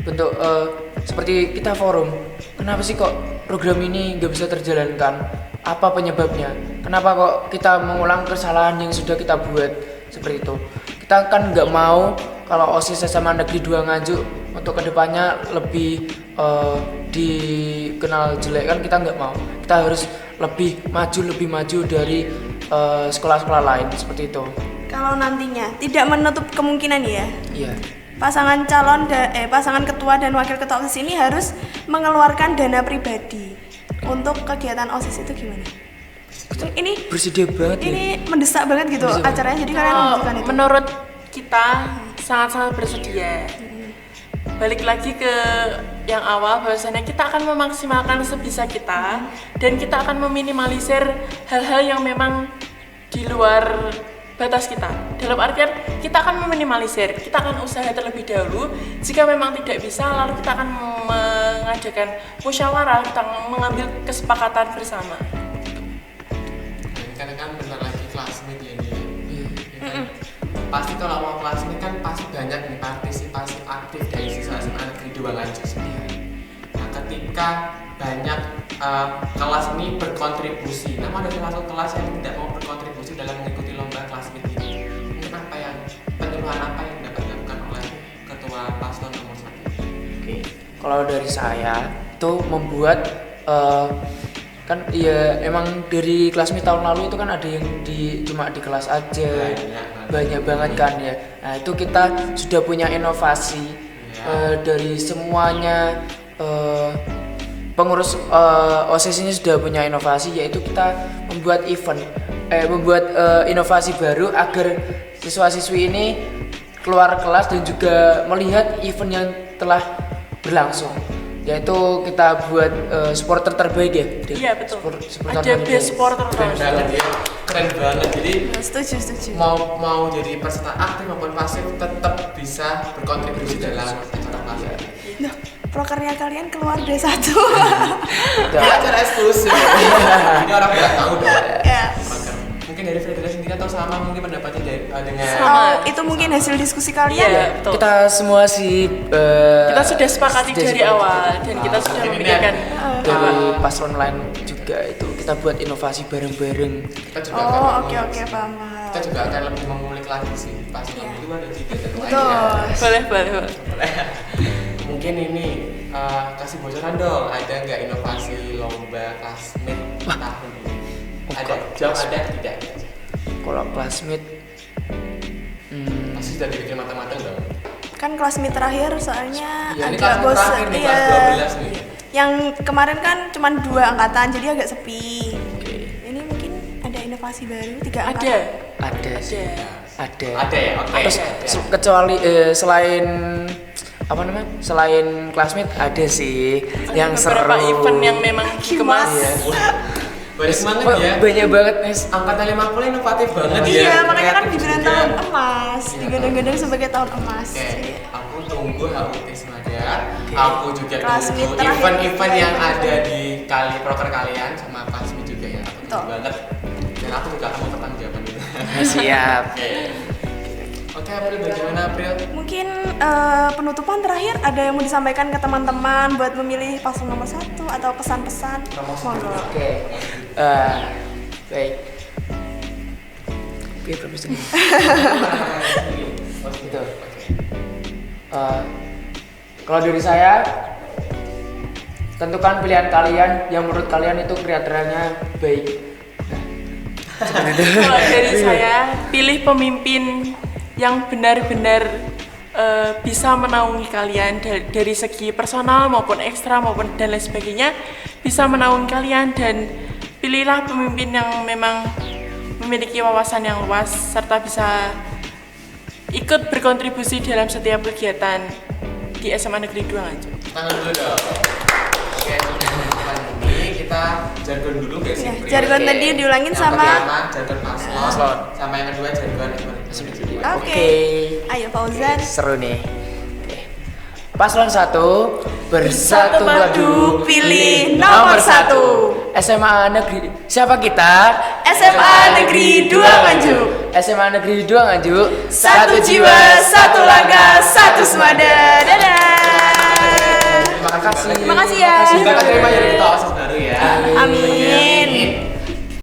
D: Bentuk seperti kita forum. Kenapa sih kok program ini nggak bisa terjalankan? Apa penyebabnya? Kenapa kok kita mengulang kesalahan yang sudah kita buat seperti itu? Kita kan nggak mau kalau OSIS SMA Negeri 2 Nganjuk untuk kedepannya lebih dikenal jelek, kan kita nggak mau. Kita harus lebih maju dari sekolah-sekolah lain seperti itu.
A: Kalau nantinya tidak menutup kemungkinan ya,
D: Iya.
A: pasangan ketua dan wakil ketua OSIS ini harus mengeluarkan dana pribadi untuk kegiatan OSIS itu gimana? Ini
D: Bersedia banget ya.
A: ini mendesak banget gitu acaranya, jadi kalian membutuhkan itu.
C: Menurut kita sangat-sangat bersedia. Balik lagi ke yang awal, bahwasannya kita akan memaksimalkan sebisa kita dan kita akan meminimalisir hal-hal yang memang di luar batas kita. Dalam artian kita akan meminimalisir, kita akan usaha terlebih dahulu. Jika memang tidak bisa, lalu kita akan mengadakan musyawarah, kita mengambil kesepakatan bersama.
B: Karena kan bentar lagi classmate ya dia. Pasti kalau mau classmate kan pasti banyak nih partisipasi aktif dari siswa SMA Negeri 2 Nganjuk sendiri. Nah, ketika banyak kelas ini berkontribusi, namun ada salah satu kelas yang tidak mau berkontribusi dalam mengikuti lomba classmate ini. Mungkin apa yang
D: Kalau dari saya itu membuat kan ya emang dari kelas Mi tahun lalu itu kan ada yang cuma di kelas aja banyak banget kan ya. Nah itu kita sudah punya inovasi dari semuanya pengurus OSIS ini sudah punya inovasi, yaitu kita membuat inovasi baru agar siswa-siswi ini keluar kelas dan juga melihat event yang telah berlangsung, yaitu kita buat supporter terbaik ya.
C: Iya betul.
D: Supporter
C: Ada best supporter
B: Keren banget ya, keren banget. Jadi
A: Setuju.
B: mau jadi peserta aktif maupun pasif tetap bisa berkontribusi dalam acara pasif.
A: Nah, prokernya kalian keluar dari satu.
B: Ini acara eksklusif. Ini orang nggak tahu dong.
A: Ya.
B: Mungkin dari Fredila sendiri atau sama mungkin pendapatnya dengan
A: Oh, itu mungkin hasil diskusi kalian ya?
C: Iya betul.
D: Kita semua sih
C: Kita sudah sepakati dari awal dan kita sudah
B: Ini
C: memikirkan
D: dari paslon lain juga itu kita buat inovasi bareng-bareng.
B: kita juga
A: Oh,
B: akan
A: oke, paham.
B: kita juga akan lebih mengulik lagi sih pas itu ada 3 dan
A: Betul.
C: boleh.
B: Mungkin ini kasih bocoran dong, ada nggak inovasi lomba classmate tahun ini? Ada, jawab ada tidak?
D: Kalau classmate
B: Pasti sudah dibikin matang-matang dong.
A: Kan kelas Mi terakhir soalnya
B: Ya, ini
A: agak
B: kelas
A: bosan.
B: terakhir nih, kelas 12 nih.
A: Yang kemarin kan cuma 2 angkatan jadi agak sepi.
D: Oke.
A: Ini mungkin ada inovasi baru 3
C: Ada.
A: angkatan.
D: Ada sih. Ada.
B: Ada ya, oke.
D: Terus
B: Ada.
D: kecuali selain apa namanya? Selain classmate ada sih yang seru.
C: Beberapa event yang memang dikemas.
B: Banyak banget ya.
D: Banyak banget nih.
B: Angkatan 50 inovatif banget ya.
A: Iya, makanya kan
B: Kreatif
A: dibilang
B: juga.
A: tahun emas,
B: Iya,
A: digadang-gadang sebagai tahun emas.
B: Oke, aku tunggu HUT Semada. Aku juga
A: Kelas
B: tunggu
A: meet terakhir
B: event-event
A: kita
B: yang
A: ya.
B: ada di kali proker kalian sama kelas meet juga ya. Aku tunggu
A: Betul.
B: banget. Dan aku juga akan mau bertanggung jawaban itu.
D: Siap.
B: Oke, April, bagaimana April?
A: Mungkin penutupan terakhir ada yang mau disampaikan ke teman-teman buat memilih paslon nomor 1 atau pesan-pesan? Monggo.
D: Oke. Baik. Biar terus ini. Gitu. Kalau dari saya, tentukan pilihan kalian yang menurut kalian itu kriterianya baik.
C: Kalau dari saya, pilih pemimpin yang benar-benar bisa menaungi kalian dari segi personal maupun ekstra maupun dan lain sebagainya, bisa menaungi kalian, dan pilihlah pemimpin yang memang memiliki wawasan yang luas serta bisa ikut berkontribusi dalam setiap kegiatan di SMA Negeri 2 Nganjuk.
B: Tangan dulu dong. Oke, teman-teman, ini kita jargon dulu guys.
A: Ya,
B: April.
A: jargon
B: Oke.
A: tadi diulangin
B: Yang
A: sama-
B: pertama jargon paslon, sama yang kedua jargon ekonomi.
A: Oke. Ayo Fauzan.
D: Seru nih. Oke. Paslon 1 bersatu
C: Bersatu
D: madu
A: pilih nomor 1.
D: SMA Negeri. Siapa kita?
A: SMA Negeri 2 Nganjuk.
D: SMA Negeri 2 Nganjuk.
A: Satu jiwa, satu langkah, satu semada. Dadah.
B: Terima kasih.
A: Terima kasih ya.
B: Semoga terima jadi ketua OSIS baru ya.
A: Amin.